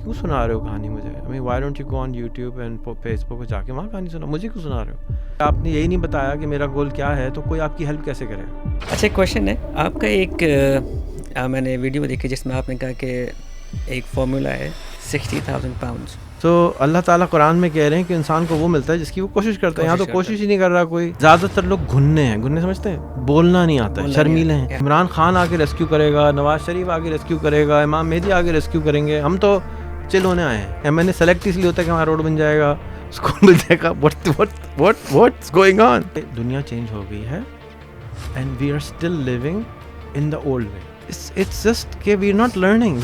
کیوں سنا رہے ہو کہانی مجھے؟ Why don't you go on YouTube and Facebook پہ جا کے وہاں کہانی سنا، مجھے کیوں سنا رہے ہو؟ آپ نے یہی نہیں بتایا کہ میرا گول کیا ہے، تو کوئی آپ کی ہیلپ کیسے کرے گا؟ اچھا، ایک کویشچن ہے آپ کا. ایک میں نے ویڈیو دیکھی جس میں آپ نے کہا کہ ایک فارمولا ہے 60,000 پاؤنڈس. تو اللہ تعالیٰ قرآن میں کہہ رہے ہیں کہ انسان کو وہ ملتا ہے جس کی وہ کوشش کرتا ہے. یہاں تو کوشش ہی نہیں کر رہا کوئی. زیادہ تر لوگ گھننے ہیں، گھننے سمجھتے ہیں، بولنا نہیں آتا ہے، شرمیلے ہیں. عمران خان آ کے ریسکیو کرے گا، نواز شریف آ کے ریسکیو کرے گا، امام مہدی آ کے ریسکیو کریں گے. ہم تو چل ہونے آئے ہیں. میں نے سلیکٹ اس لیے ہوتا ہے کہ ہمارا روڈ بن جائے گا، اسکول مل جائے گا. what's going on؟ دنیا چینج ہو گئی ہے and we are still living in the old way. It's just کہ we are not learning.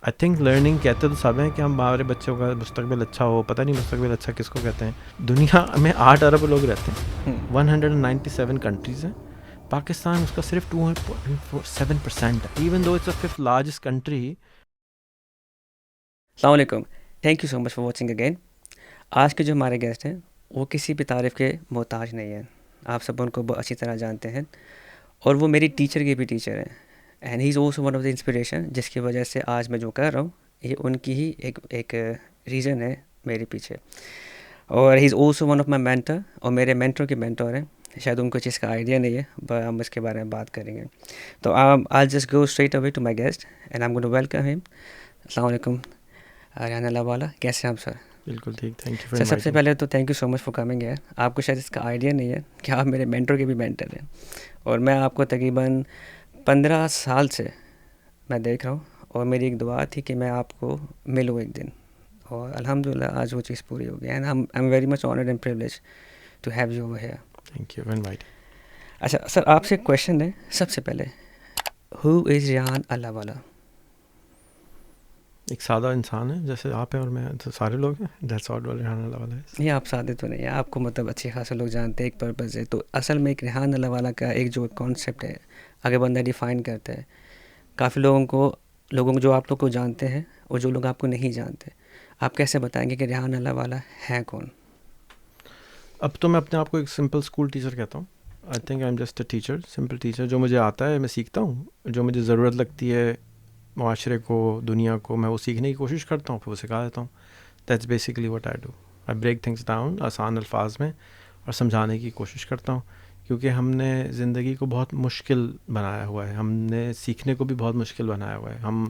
I think learning کہتے تو سب ہیں کہ ہمارے بچوں کا مستقبل اچھا ہو. پتہ نہیں مستقبل اچھا کس کو کہتے ہیں. دنیا میں 8 ارب لوگ رہتے ہیں، 197 کنٹریز ہیں. پاکستان اس کا صرف 2.7% ہے، even though it's the 5th largest country. السلام علیکم، thank you so much for watching again. آج کے جو ہمارے گیسٹ ہیں وہ کسی بھی تعریف کے محتاج نہیں ہیں. آپ سب ان کو بہت اچھی طرح جانتے ہیں، اور وہ میری ٹیچر کے بھی ٹیچر ہیں. And he is also one of the inspiration, جس کی وجہ سے آج میں جو کر رہا ہوں یہ ان کی ہی ایک ریزن ہے میرے پیچھے. اور he is also one of my mentor, اور میرے مینٹر کے مینٹور ہیں. شاید ان کو چیز کا آئیڈیا نہیں ہے، ہم اس کے بارے میں بات کریں گے. تو I just go straight away to my guest and I am going to welcome ہم. السلام علیکم ریحان اللہ والا، کیسے ہیں آپ سر؟ بالکل ٹھیک، تھینک یو. سر سب سے پہلے تو thank you so much for coming ہے. آپ کو شاید اس کا آئیڈیا نہیں ہے کہ آپ میرے مینٹر کے بھی مینٹر ہیں، اور میں آپ کو تقریباً 15 سال سے میں دیکھ رہا ہوں، اور میری ایک دعا تھی کہ میں آپ کو ملوں ایک دن، اور الحمدللہ آج وہ چیز پوری ہو گئی. And I am very much honoured and privilege to have you over here. Thank you for inviting. اچھا سر، آپ سے ایک کویشچن ہے سب سے پہلے، ہو از ریحان اللہ والا؟ ایک سادہ انسان ہے جیسے آپ ہیں اور میں، تو سارے لوگ ہیں. دیٹس آل ریحان اللہ والا ہے. نہیں، آپ سادے تو نہیں ہیں، آپ کو مطلب اچھے خاصے لوگ جانتے ہیں، ایک پرپز ہے. تو اصل میں ایک ریحان اللہ والا کا ایک جو کانسیپٹ ہے، اگر بندہ ڈیفائن کرتا ہے، کافی لوگوں کو جو آپ لوگ کو جانتے ہیں اور جو لوگ آپ کو نہیں جانتے، آپ کیسے بتائیں گے کہ ریحان اللہ والا ہے کون؟ اب تو میں اپنے آپ کو ایک سمپل اسکول ٹیچر کہتا ہوں. I think I am just a teacher, simple teacher. جو مجھے آتا ہے میں سیکھتا ہوں، جو مجھے ضرورت لگتی ہے معاشرے کو، دنیا کو، میں وہ سیکھنے کی کوشش کرتا ہوں، پھر وہ سکھا دیتا ہوں. That's basically what I do. I break things down آسان الفاظ میں اور سمجھانے کی کوشش کرتا ہوں، کیونکہ ہم نے زندگی کو بہت مشکل بنایا ہوا ہے. ہم نے سیکھنے کو بھی بہت مشکل بنایا ہوا ہے. ہم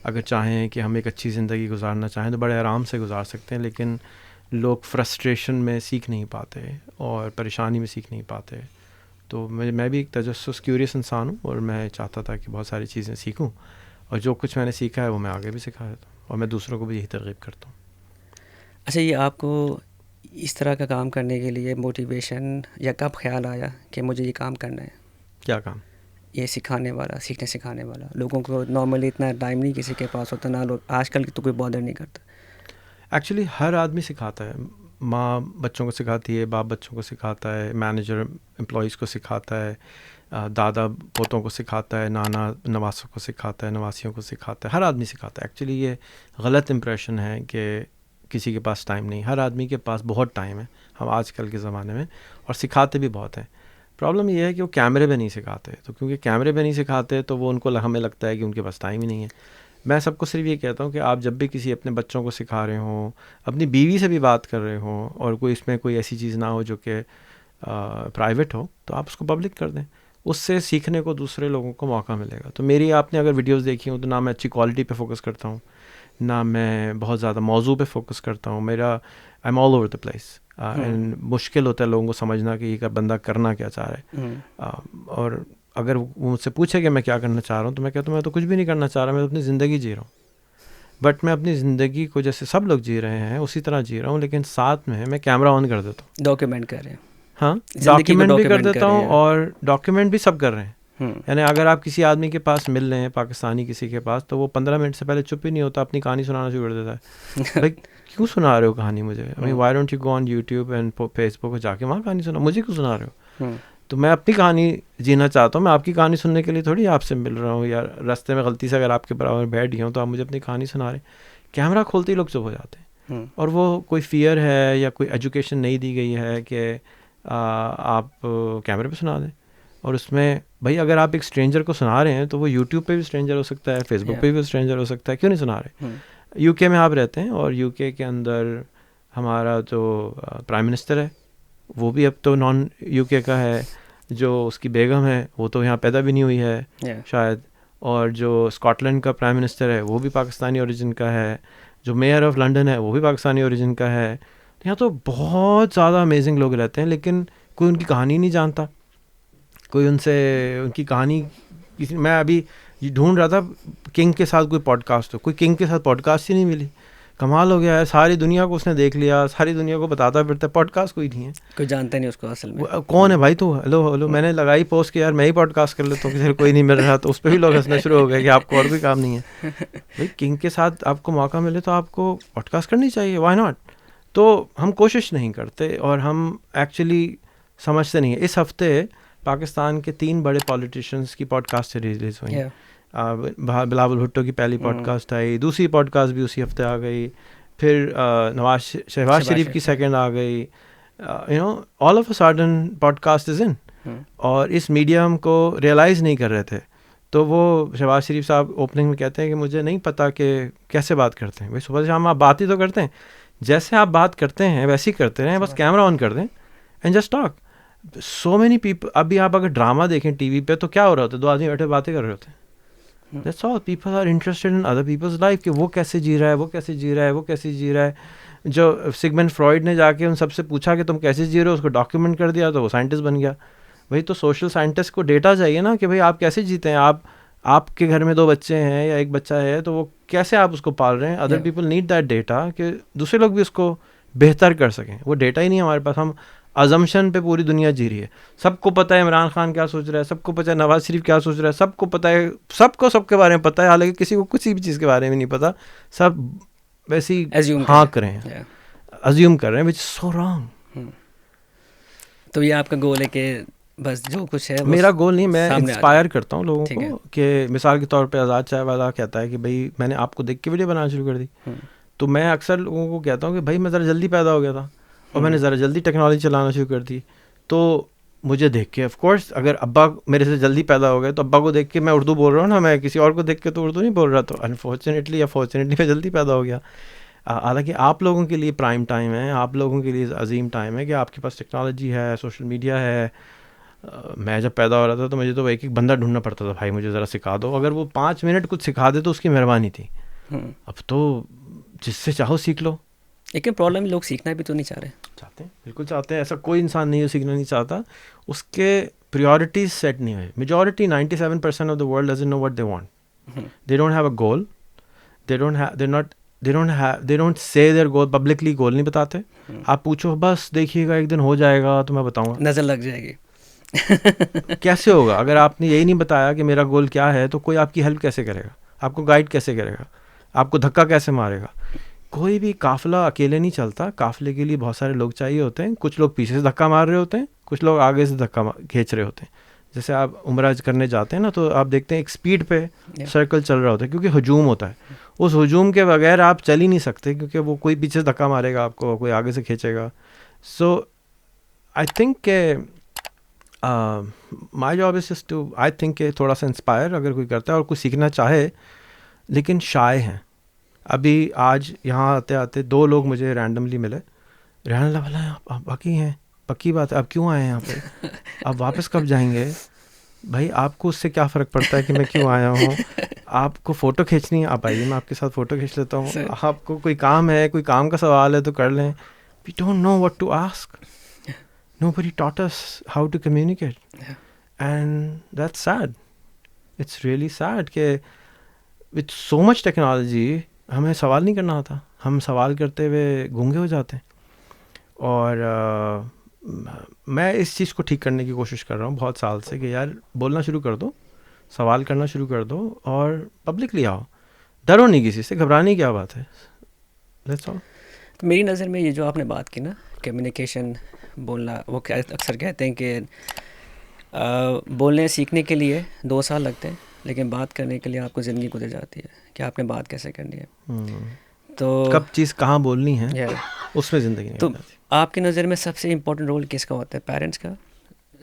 اگر چاہیں کہ ہم ایک اچھی زندگی گزارنا چاہیں تو بڑے آرام سے گزار سکتے ہیں، لیکن لوگ فرسٹریشن میں سیکھ نہیں پاتے اور پریشانی میں سیکھ نہیں پاتے. تو میں بھی ایک تجسس کیوریس انسان ہوں، اور میں چاہتا تھا کہ بہت ساری چیزیں سیکھوں، اور جو کچھ میں نے سیکھا ہے وہ میں آگے بھی سکھا دیتا ہوں، اور میں دوسروں کو بھی یہی ترغیب کرتا ہوں. اچھا، یہ آپ کو اس طرح کا کام کرنے کے لیے موٹیویشن یا کب خیال آیا کہ مجھے یہ کام کرنا ہے؟ کیا کام؟ یہ سکھانے والا، سیکھنے سکھانے والا. لوگوں کو نارملی اتنا ٹائم نہیں کسی کے پاس ہوتا، نہ لوگ آج کل تو کوئی بادر نہیں کرتا. ایکچولی ہر آدمی سکھاتا ہے. ماں بچوں کو سکھاتی ہے، باپ بچوں کو سکھاتا ہے، مینیجر امپلائیز کو سکھاتا ہے، دادا پوتوں کو سکھاتا ہے، نانا نواسوں کو سکھاتا ہے، نواسیوں کو سکھاتا ہے. ہر آدمی سکھاتا ہے. ایکچولی یہ غلط امپریشن ہے کہ کسی کے پاس ٹائم نہیں. ہر آدمی کے پاس بہت ٹائم ہے، ہم آج کل کے زمانے میں، اور سکھاتے بھی بہت ہیں. پرابلم یہ ہے کہ وہ کیمرے پہ نہیں سکھاتے. تو کیونکہ کیمرے پہ نہیں سکھاتے تو وہ ان کو ہمیں لگتا ہے کہ ان کے پاس ٹائم ہی نہیں ہے. میں سب کو صرف یہ کہتا ہوں کہ آپ جب بھی کسی اپنے بچوں کو سکھا رہے ہوں، اپنی بیوی سے بھی بات کر رہے ہوں، اور کوئی اس میں کوئی ایسی چیز نہ ہو جو کہ پرائیویٹ ہو، تو آپ اس کو پبلک کر دیں. اس سے سیکھنے کو دوسرے لوگوں کو موقع ملے گا. تو میری آپ نے اگر ویڈیوز دیکھی ہوں تو نہ میں اچھی کوالٹی پہ فوکس کرتا ہوں، نہ میں بہت زیادہ موضوع پہ فوکس کرتا ہوں. میرا I am all over the place. And مشکل ہوتا ہے لوگوں کو سمجھنا کہ یہ بندہ کرنا کیا چاہ رہا ہے. اور اگر وہ مجھ سے پوچھے کہ میں کیا کرنا چاہ رہا ہوں، تو میں کہتا ہوں میں تو کچھ بھی نہیں کرنا چاہ رہا، میں تو اپنی زندگی جی رہا ہوں. بٹ میں اپنی زندگی کو جیسے سب لوگ جی رہے ہیں اسی طرح جی رہا ہوں، لیکن ساتھ میں کیمرہ آن کر دیتا ہوں، ڈاکیومنٹ کر رہے ہیں. ہاں ڈاکیومنٹ بھی کر دیتا ہوں، اور ڈاکیومنٹ بھی سب کر رہے ہیں. یعنی اگر آپ کسی آدمی کے پاس مل رہے ہیں، پاکستانی کسی کے پاس، تو وہ 15 منٹ سے پہلے چپ ہی نہیں ہوتا، اپنی کہانی سنانا شروع کر دیتا ہے. بھائی کیوں سنا رہے ہو کہانی مجھے؟ Why don't you go on YouTube and Facebook پہ جا کے وہاں کہانی سنا، مجھے کیوں سنا رہے ہو؟ تو میں اپنی کہانی جینا چاہتا ہوں. میں آپ کی کہانی سننے کے لیے تھوڑی آپ سے مل رہا ہوں، یا راستے میں غلطی سے اگر آپ کے برابر بیٹھ گیا ہوں تو آپ مجھے اپنی کہانی سنا رہے ہیں. کیمرہ کھولتے ہی لوگ چپ ہو جاتے ہیں. اور وہ کوئی فیئر ہے یا کوئی ایجوکیشن نہیں دی گئی ہے کہ آپ کیمرے پہ سنا دیں. اور اس میں بھائی اگر آپ ایک اسٹرینجر کو سنا رہے ہیں تو وہ یوٹیوب پہ بھی اسٹرینجر ہو سکتا ہے, فیس بک پہ بھی اسٹرینجر ہو سکتا ہے, کیوں نہیں سنا رہے؟ یو کے میں آپ رہتے ہیں اور یو کے اندر ہمارا جو پرائم منسٹر ہے وہ بھی اب تو نان یو کے کا ہے, جو اس کی بیگم ہے وہ تو یہاں پیدا بھی نہیں ہوئی ہے شاید, اور جو اسکاٹ لینڈ کا پرائم منسٹر ہے وہ بھی پاکستانی اوریجن کا ہے, جو میئر آف لنڈن ہے وہ بھی پاکستانی اوریجن کا ہے. یہاں تو بہت زیادہ امیزنگ لوگ رہتے ہیں لیکن کوئی ان کی کہانی نہیں جانتا, کوئی ان کی کہانی میں ابھی ڈھونڈ رہا تھا کنگ کے ساتھ کوئی پوڈ کاسٹ ہو, کوئی کنگ کے ساتھ پوڈ کاسٹ ہی نہیں ملی. کمال ہو گیا ہے, ساری دنیا کو اس نے دیکھ لیا, ساری دنیا کو بتاتا پھرتا ہے, پوڈ کاسٹ کوئی نہیں ہے, کوئی جانتا نہیں اس کو اصل میں. کون ہے بھائی تو, ہلو میں نے لگائی پوسٹ کہ یار میں ہی پوڈ کاسٹ کر لیتا ہوں, کسی کوئی نہیں مل رہا, تو اس پہ بھی لوگ ہنسنا شروع ہو گئے کہ آپ کو اور کوئی کام نہیں ہے. بھائی کنگ کے ساتھ آپ کو موقع ملے تو آپ کو پوڈ کاسٹ کرنی چاہیے, وائی ناٹ. تو ہم کوشش نہیں کرتے اور ہم ایکچولی سمجھتے نہیں ہیں. اس ہفتے پاکستان کے 3 بڑے پولیٹیشینس کی پوڈ کاسٹ ریلیز ہوئی. بلاول بھٹو کی پہلی پوڈ کاسٹ آئی, دوسری پوڈ کاسٹ بھی اسی ہفتے آ گئی, پھر شہباز شریف کی سیکنڈ آ گئی. All of a sudden podcast is in, اور اس میڈیم کو ریئلائز نہیں کر رہے تھے. تو وہ شہباز شریف صاحب اوپننگ میں کہتے ہیں کہ مجھے نہیں پتا کہ کیسے بات کرتے ہیں. بھائی صبح سے شام آپ بات ہی تو کرتے ہیں, جیسے آپ بات کرتے ہیں ویسے ہی کرتے رہیں, بس کیمرہ آن کر دیں and just talk. So many people, ابھی آپ اگر ڈرامہ دیکھیں ٹی وی پہ تو کیا ہو رہا ہوتا ہے, 2 آدمی بیٹھے باتیں کر رہے ہوتے ہیں. That's all. People are interested in other people's life, کہ وہ کیسے جی رہا ہے, وہ کیسے جی رہا ہے, وہ کیسے جی رہا ہے. جو سگمنٹ فرائڈ نے جا کے ان سب سے پوچھا کہ تم کیسے جی رہے ہو, اس کو ڈاکیومنٹ کر دیا تو وہ سائنٹسٹ بن گیا. بھائی تو سوشل سائنٹسٹ کو ڈیٹا چاہیے نا کہ بھائی آپ کیسے جیتے ہیں. آپ کے گھر میں 2 بچے ہیں یا 1 بچہ ہے تو وہ کیسے آپ اس کو پال رہے ہیں. Other people need that data کہ دوسرے لوگ بھی اس کو بہتر کر سکیں. وہ ڈیٹا ہی نہیں ہے ہمارے پاس. ہم ازمپشن پہ پوری دنیا جی رہی ہے. سب کو پتہ ہے عمران خان کیا سوچ رہا ہے, سب کو پتہ ہے نواز شریف کیا سوچ رہا ہے, سب کو پتہ ہے, سب کو سب کے بارے میں پتہ ہے, حالانکہ کسی کو کسی بھی چیز کے بارے میں نہیں پتہ. سب ویسے ہی ہاں کریں, ازیوم کر رہے ہیں, وچ از سو رانگ. تو یہ آپ کا گول ہے کہ بس جو کچھ ہے, میرا گول نہیں, میں انسپائر کرتا ہوں لوگوں کو. کہ مثال کے طور پہ آزاد چائے والا کہتا ہے کہ بھائی میں نے آپ کو دیکھ کے ویڈیو بنانا شروع کر دی. تو میں اکثر لوگوں کو کہتا ہوں کہ بھائی میں ذرا جلدی پیدا ہو گیا تھا اور میں نے ذرا جلدی ٹیکنالوجی چلانا شروع کر دی. تو مجھے دیکھ کے آف کورس اگر ابا میرے سے جلدی پیدا ہو گئے تو ابا کو دیکھ کے میں اردو بول رہا ہوں نا, میں کسی اور کو دیکھ کے تو اردو نہیں بول رہا. تو انفارچونیٹلی یا فارچونیٹلی میں جلدی پیدا ہو گیا. حالانکہ آپ لوگوں کے لیے پرائم ٹائم ہے, آپ لوگوں کے لیے عظیم ٹائم ہے کہ آپ کے پاس ٹیکنالوجی ہے, سوشل میڈیا ہے. میں جب پیدا ہو رہا تھا تو مجھے تو ایک بندہ ڈھونڈنا پڑتا تھا, بھائی مجھے ذرا سکھا دو. اگر وہ 5 منٹ کچھ سکھا دے تو اس کی مہربانی تھی. اب تو جس سے چاہو سیکھ لو. لیکن پرابلم لوگ سیکھنا بھی تو نہیں چاہ رہے. چاہتے ہیں, بالکل چاہتے ہیں. ایسا کوئی انسان نہیں ہے سیکھنا نہیں چاہتا. اس کے پریورٹیز سیٹ نہیں ہوئے. Majority 97% of the world doesn't know what they want. They don't have a goal. They don't say their goal publicly. Goal نہیں بتاتے. آپ پوچھو بس دیکھیے گا ایک دن ہو جائے گا تو میں بتاؤں گا, نظر لگ جائے گی. کیسے ہوگا اگر آپ نے یہی نہیں بتایا کہ میرا گول کیا ہے, تو کوئی آپ کی ہیلپ کیسے کرے گا, آپ کو گائیڈ کیسے کرے گا, آپ کو دھکا کیسے مارے گا. کوئی بھی قافلہ اکیلے نہیں چلتا. قافلے کے لیے بہت سارے لوگ چاہیے ہوتے ہیں. کچھ لوگ پیچھے سے دھکا مار رہے ہوتے ہیں, کچھ لوگ آگے سے دھکا کھینچ رہے ہوتے ہیں. جیسے آپ عمرہ کرنے جاتے ہیں نا, تو آپ دیکھتے ہیں ایک سپیڈ پہ سرکل چل رہا ہوتا ہے کیونکہ ہجوم ہوتا ہے. اس ہجوم کے بغیر آپ چل ہی نہیں سکتے کیونکہ وہ کوئی پیچھے سے دھکا مارے گا آپ کو, کوئی آگے سے کھینچے گا. سو آئی تھنک کہ my job is just to, I think کہ تھوڑا سا انسپائر اگر کوئی کرتا ہے اور کوئی سیکھنا چاہے لیکن شائع ہیں. ابھی آج یہاں آتے آتے 2 لوگ مجھے رینڈملی ملے. رحان اللہ والا آپ باقی ہیں, پکی بات ہے, آپ کیوں آئے ہیں یہاں پہ, آپ واپس کب جائیں گے. بھائی آپ کو اس سے کیا فرق پڑتا ہے کہ میں کیوں آیا ہوں. آپ کو فوٹو کھینچنی ہے, آپ آئیے, میں آپ کے ساتھ فوٹو کھینچ لیتا ہوں. آپ کو کوئی کام ہے, کوئی کام کا سوال ہے تو کر لیں. We don't know what to ask. Nobody taught us how to communicate. And that's sad. It's really sad کہ with so much technology ہمیں سوال نہیں کرنا آتا. ہم سوال کرتے ہوئے گونگے ہو جاتے ہیں. اور میں اس چیز کو ٹھیک کرنے کی کوشش کر رہا ہوں بہت سال سے کہ یار بولنا شروع کر دو, سوال کرنا شروع کر دو اور پبلکلی آؤ. ڈرو نہیں کسی سے, گھبرانے کی کیا بات ہے. That's all. تو میری نظر میں یہ جو آپ نے بات کی نا, کمیونیکیشن, بولنا, وہ اکثر کہتے ہیں کہ بولنے سیکھنے کے لیے 2 سال لگتے ہیں لیکن بات کرنے کے لیے آپ کو زندگی گزر جاتی ہے کہ آپ نے بات کیسے کرنی ہے. تو کب چیز کہاں بولنی ہے اس میں زندگی نہیں. تو آپ کی نظر میں سب سے امپورٹنٹ رول کس کا ہوتا ہے, پیرنٹس کا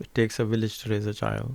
It takes a village to raise a child.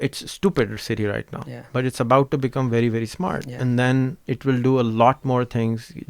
it's stupid Siri right now, but it's about to become very very smart, and then it will do a lot more things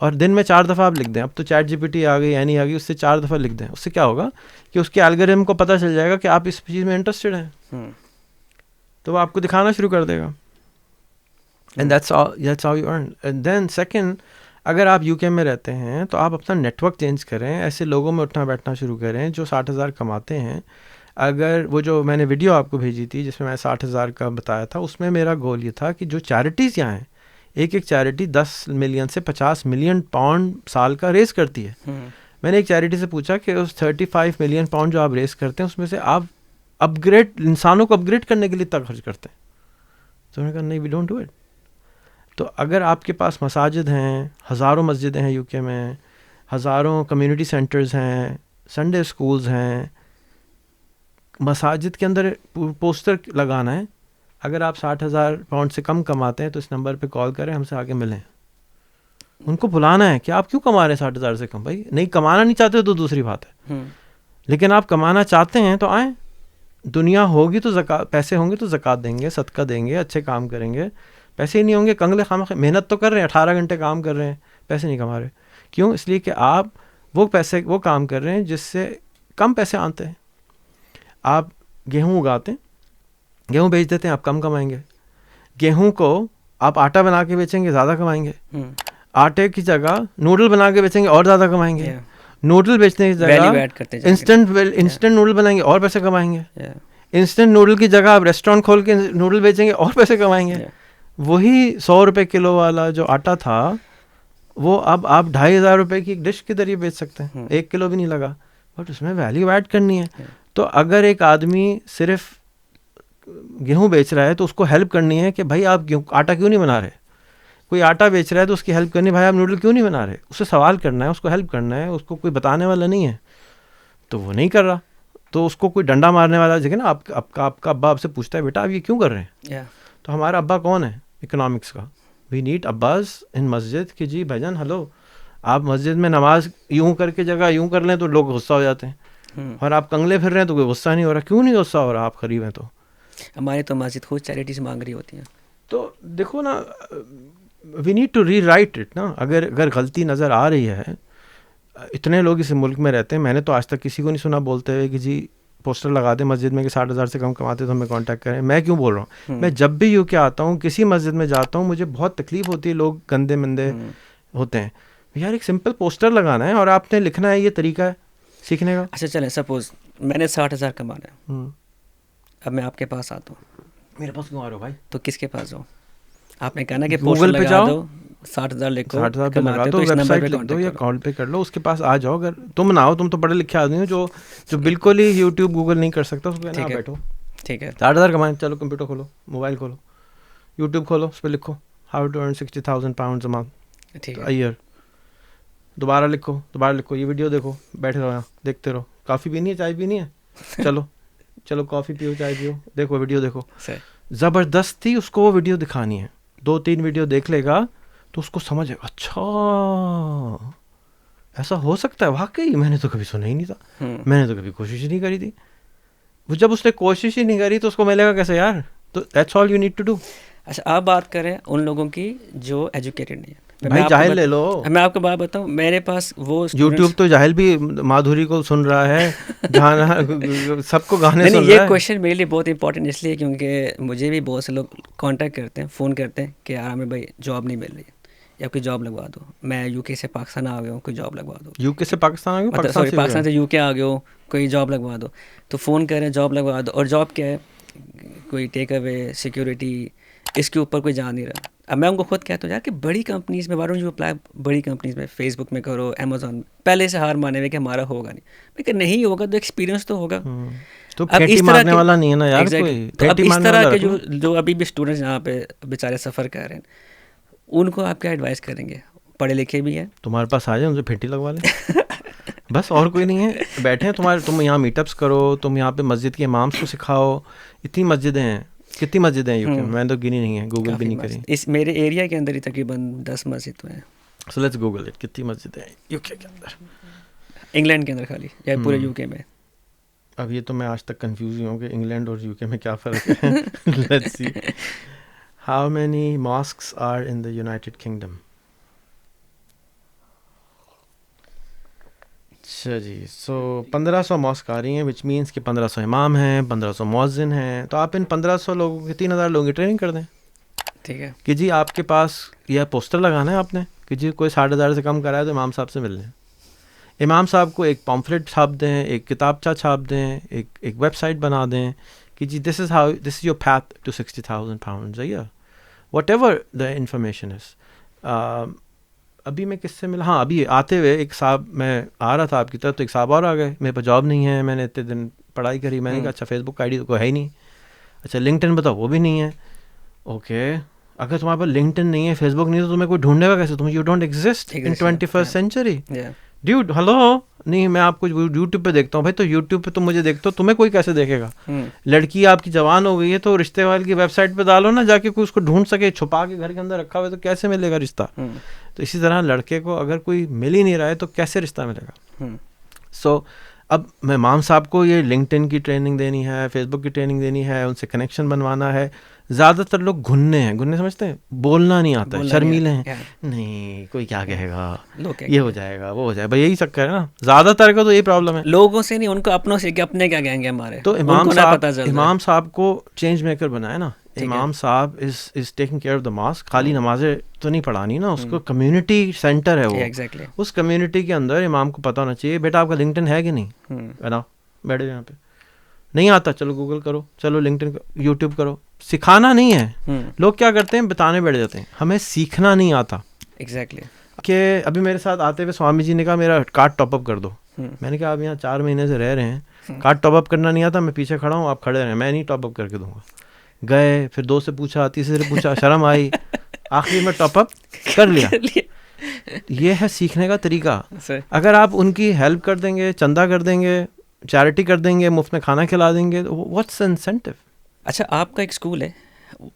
اور دن میں 4 دفعہ آپ لکھ دیں. اب تو chat G P T آ گئی, any آ گئی, اس سے 4 دفعہ لکھ دیں. اس سے کیا ہوگا کہ اس کے الگورتھم کو پتہ چل جائے گا کہ آپ اس چیز میں انٹرسٹڈ ہیں, تو وہ آپ کو دکھانا شروع کر دے گا. And that's how you earn. And then second, اگر آپ یو کے میں رہتے ہیں تو آپ اپنا نیٹ ورک چینج کریں, ایسے لوگوں میں اٹھنا بیٹھنا شروع کریں جو 60,000 کماتے ہیں. اگر وہ جو میں نے ویڈیو آپ کو بھیجی تھی جس میں 60,000 کا بتایا تھا, اس میں میرا گول یہ تھا کہ جو چیریٹیز یہاں ہیں, ایک چیریٹی 10 ملین سے 50 ملین پاؤنڈ سال کا ریز کرتی ہے. میں نے ایک چیریٹی سے پوچھا کہ اس 35 ملین پاؤنڈ جو آپ ریز کرتے ہیں اس میں سے آپ انسانوں کو اپگریڈ کرنے کے لیے تک خرچ کرتے ہیں. تو انہوں نے کہا نہیں, وی ڈونٹ ڈو اٹ. تو اگر آپ کے پاس مساجد ہیں, ہزاروں مسجدیں ہیں یو کے میں, ہزاروں کمیونٹی سینٹرز ہیں, سنڈے اسکولز ہیں, مساجد کے اندر پوسٹر لگانا ہے. اگر آپ 60,000 پاؤنڈ سے کم کماتے ہیں تو اس نمبر پہ کال کریں, ہم سے آگے ملیں. ان کو بلانا ہے کہ آپ کیوں کما رہے ہیں 60,000 سے کم. بھائی نہیں کمانا نہیں چاہتے تو دوسری بات ہے, لیکن آپ کمانا چاہتے ہیں تو آئیں. دنیا ہوگی تو زکوٰۃ, پیسے ہوں گے تو زکوٰۃ دیں گے, صدقہ دیں گے, اچھے کام کریں گے. پیسے ہی نہیں ہوں گے, کنگلے خامخواہ محنت تو کر رہے ہیں, 18 گھنٹے کام کر رہے ہیں, پیسے نہیں کما رہے. کیوں؟ اس لیے کہ آپ وہ کام کر رہے ہیں جس سے کم پیسے آتے ہیں. آپ گیہوں اگاتے ہیں, گیہوں بیچ دیتے ہیں, آپ کم کمائیں گے. گیہوں کو آپ آٹا بنا کے بیچیں گے, زیادہ کمائیں گے. آٹے کی جگہ نوڈل بنا کے بیچیں گے, اور زیادہ کمائیں گے. نوڈل بیچنے کی جگہ انسٹنٹ نوڈل بنائیں گے, اور پیسے کمائیں گے. انسٹنٹ نوڈل کی جگہ آپ ریسٹورینٹ کھول کے نوڈل بیچیں گے, اور پیسے کمائیں گے. وہی 100 روپے کلو والا جو آٹا تھا وہ اب آپ 2,500 روپے کی ایک ڈش کے ذریعے بیچ سکتے ہیں. 1 کلو بھی نہیں لگا, بٹ اس میں ویلیو ایڈ کرنی ہے. تو اگر ایک آدمی صرف گیہوں بیچ رہا ہے تو اس کو ہیلپ کرنی ہے کہ بھائی آپ آٹا کیوں نہیں بنا رہے. کوئی آٹا بیچ رہا ہے تو اس کی ہیلپ کرنی ہے, بھائی آپ نوڈل کیوں نہیں بنا رہے. اسے سوال کرنا ہے, اس کو ہیلپ کرنا ہے. اس کو کوئی بتانے والا نہیں ہے تو وہ نہیں کر رہا, تو اس کو کوئی ڈنڈا مارنے والا جگہ نا, آپ کا ابا آپ سے پوچھتا ہے بیٹا آپ یہ کیوں کر رہے ہیں, تو ہمارا ابا کون ہے اکنامکس کا. وی نیڈ اباز ان مسجد کہ جی بھائی جان ہلو, آپ مسجد میں نماز یوں کر کے جگہ یوں کر لیں تو لوگ غصہ ہو جاتے ہیں, اور آپ کنگلے پھر رہے ہیں تو کوئی غصہ نہیں ہو رہا. کیوں نہیں غصہ ہو رہا, آپ غریب ہیں. تو ہماری تو مسجد خود چیریٹیز مانگ رہی ہوتی ہیں. تو دیکھو نا, we need to rewrite it نا. اگر غلطی نظر آ رہی ہے, اتنے لوگ اس ملک میں رہتے ہیں, میں نے تو آج تک کسی کو نہیں سنا بولتے ہوئے کہ جی پوسٹر لگا دیں مسجد میں کہ 60,000 سے کم کماتے تو ہمیں کانٹیکٹ کریں. میں کیوں بول رہا ہوں, میں جب بھی یو کے آتا ہوں, کسی مسجد میں جاتا ہوں, مجھے بہت تکلیف ہوتی ہے. لوگ گندے مندے ہوتے ہیں. یار ایک سمپل پوسٹر لگانا ہے اور آپ نے لکھنا ہے, یہ طریقہ ہے سیکھنے کا. اچھا چلیں, سپوز میں نے 60,000 کمانا ہے, اب میں آپ کے پاس آتا ہوں. میرے پاس کیوں آ رہے ہو بھائی؟ تو کس کے پاس جاؤں؟ آپ نے کہا نا کہ پوسٹر لگا دو, 60,000 لکھو, 60,000 پہ لگا دو, ویب سائٹ لکھ دو یا کال پہ کر لو, اس کے پاس آ جاؤ. اگر تم نہ ہو, تم تو پڑھے لکھے آدمی ہو جو بالکل ہی یوٹیوب گوگل نہیں کر سکتا, اس پہ نہ بیٹھو. ٹھیک ہے, 60,000 کمائیں, چلو کمپیوٹر کھولو, موبائل کھولو, یوٹیوب کھولو, اس پہ لکھو how to earn 60,000 pounds a month a year. دوبارہ لکھو, یہ ویڈیو دیکھو, بیٹھے رہو یہاں دیکھتے رہو. کافی پینی ہے, چائے پینی ہے, چلو کافی پیو, چائے پیو, دیکھو ویڈیو دیکھو. زبردستی اس کو وہ ویڈیو دکھانی ہے. 2-3 ویڈیو دیکھ لے گا تو اس کو سمجھے گا, اچھا ایسا ہو سکتا ہے واقعی, میں نے تو کبھی سنا ہی نہیں تھا, میں نے تو کبھی کوشش ہی نہیں کری تھی. وہ جب اس نے کوشش ہی نہیں کری تو اس کو ملے گا کیسے یار. تو that's all you need to do. اچھا آپ بات کریں ان لوگوں کی جو ایجوکیٹڈ نہیں ہے. بھائی جاہل لے لو. میں آپ کو بات بتاؤں, میرے پاس وہ یوٹیوب تو جاہل بھی مادھوری کو سن رہا ہے, گانا سب کو گانے سن رہا ہے. یہ کویشچن میرے لیے بہت امپورٹنٹ اس لیے کیونکہ مجھے بھی بہت سے لوگ کانٹیکٹ کرتے ہیں, فون کرتے ہیں کہ یار ہمیں بھائی جاب نہیں مل رہی ہے یا کوئی جاب لگوا دو. میں یو کے سے پاکستان آ گیا ہوں, کوئی جاب لگوا دو. یو کے سے پاکستان آ گیا, سوری پاکستان سے یو کے آ گیا ہوں, کوئی جاب لگوا دو. تو فون کر رہے ہیں جاب لگوا دو, اور جاب کیا ہے, کوئی ٹیک اوے, سیکیورٹی, اس کے اوپر کوئی جا نہیں رہا. اب میں ان کو خود کہتا ہوں یار کہ بڑی کمپنیز میں وارن جو اپلائی, بڑی کمپنیز میں فیس بک میں کرو, امیزون میں, پہلے سے ہار مانے ہوئے کہ ہمارا ہوگا نہیں. لیکن نہیں ہوگا تو ایکسپیرینس تو ہوگا. تو پھیٹی مارنے والا نہیں ہے نا یار کوئی. اب اس طرح کے جو ابھی بھی اسٹوڈنٹس یہاں پہ بیچارے سفر کر رہے ہیں, ان کو آپ کیا ایڈوائز کریں گے؟ پڑھے لکھے بھی ہیں, تمہارے پاس آ جائیں, ان سے پھیٹی لگوا لیں بس, اور کوئی نہیں ہے. بیٹھے ہیں تم یہاں میٹ اپس کرو, تم یہاں پہ مسجد کے امامس کو سکھاؤ. اتنی مسجدیں ہیں, کتنی مسجدیں ہیں یو کے میں, میں تو گنی نہیں ہے, گوگل بھی نہیں کری. اس میرے ایریا کے اندر ہی تقریباً 10 مسجد ہیں. سو لیٹس گوگل اٹ, کتنی مسجدیں ہیں یو کے اندر, انگلینڈ کے اندر خالی یا پورے یو کے میں. اب یہ تو میں آج تک کنفیوز ہی ہوں کہ انگلینڈ اور یو کے میں کیا فرق ہے. Let's see how many mosques are in the United Kingdom. اچھا جی. سو 1500 موسیقاری ہیں وچ مینس کہ 1500 امام ہیں, 1500 مؤذن ہیں. تو آپ ان 1500 لوگوں کی 3000 لوگوں کی ٹریننگ کر دیں. ٹھیک ہے. کہ جی آپ کے پاس یہ پوسٹر لگانا ہے آپ نے کہ جی کوئی 60,000 سے کم کرا ہے تو امام صاحب سے مل لیں. امام صاحب کو ایک پامفلٹ چھاپ دیں, ایک کتابچہ چھاپ دیں, ایک ویب سائٹ بنا دیں کہ جی this is your path to 60,000 pounds a year, whatever the information is. ابھی میں کس سے ملا, ہاں ابھی آتے ہوئے ایک صاحب, میں آ رہا تھا آپ کی طرف تو ایک صاحب اور آ گئے, میرے پاس جاب نہیں ہے, میں نے اتنے دن پڑھائی کری, میں نے کہا اچھا فیس بک آئی ڈی تو کوئی ہے ہی نہیں, اچھا لنکڈ ان بتاؤ وہ بھی نہیں ہے. اوکے, اگر تمہارے پاس لنکڈ ان نہیں ہے, فیس بک نہیں ہے, تو تمہیں کوئی ڈھونڈے گا کیسے, تم you don't exist in 21st century. David hello, نہیں میں آپ کو یوٹیوب پہ دیکھتا ہوں. بھائی تو یوٹیوب پہ تم مجھے دیکھتے ہو, تمہیں کوئی کیسے دیکھے گا؟ لڑکی آپ کی جوان ہو گئی ہے تو رشتے والے کی ویب سائٹ پہ ڈالو نا, جا کے کوئی اس کو ڈھونڈ سکے, چھپا کے گھر کے اندر رکھا ہوا ہے تو کیسے ملے گا رشتہ؟ تو اسی طرح لڑکے کو اگر کوئی مل ہی نہیں رہا ہے تو کیسے رشتہ ملے گا؟ سو اب میں امام صاحب کو یہ لنکڈ ان کی ٹریننگ دینی ہے, فیس بک کی ٹریننگ دینی ہے, ان سے کنیکشن بنوانا ہے. زیادہ تر لوگ گھننے ہیں, گھننے سمجھتے ہیں, بولنا نہیں آتا ہے, شرمیلے ہیں, نہیں کوئی کیا کہے گا, یہ ہو جائے گا وہ ہو جائے گا, بھائی یہی چکر ہے نا زیادہ تر کا, تو یہی پرابلم ہے. لوگوں سے نہیں, ان کو اپنوں سے کہ اپنے کیا کہیں گے ہمارے, تو امام صاحب کو چینج میکر بنائے نا. امام صاحب is taking care of the mosque. خالی نمازیں تو نہیں پڑھانی نا, اس کو کمیونٹی سینٹر ہے وہ, اس کمیونٹی کے اندر امام کو پتہ ہونا چاہیے بیٹا آپ کا لنکڈ ان ہے کہ نہیں, بناؤ, بیٹھے یہاں پہ. نہیں آتا, چلو گوگل کرو, چلو لنکڈ ان, یوٹیوب کرو. سکھانا نہیں ہے. لوگ کیا کرتے ہیں, بتانے بیٹھ جاتے ہیں, ہمیں سیکھنا نہیں آتا. ایگزیکٹلی. کہ ابھی میرے ساتھ آتے ہوئے سوامی جی نے کہا میرا کارڈ ٹاپ اپ کر دو. میں نے کہا آپ یہاں 4 مہینے سے رہ رہے ہیں, کارڈ ٹاپ اپ کرنا نہیں آتا, میں پیچھے کھڑا ہوں, آپ کھڑے رہیں, میں نہیں ٹاپ اپ کر کے دوں گا. گئے, پھر 2 سے پوچھا, تیسرے سے پوچھا, شرم آئی, آخری میں ٹاپ اپ کر لیا. یہ ہے سیکھنے کا طریقہ. اگر آپ ان کی ہیلپ کر دیں گے, چندہ کر دیں گے, چیریٹی کر دیں گے, مفت میں کھانا کھلا دیں گے, واٹس انسینٹیو؟ اچھا آپ کا ایک اسکول ہے,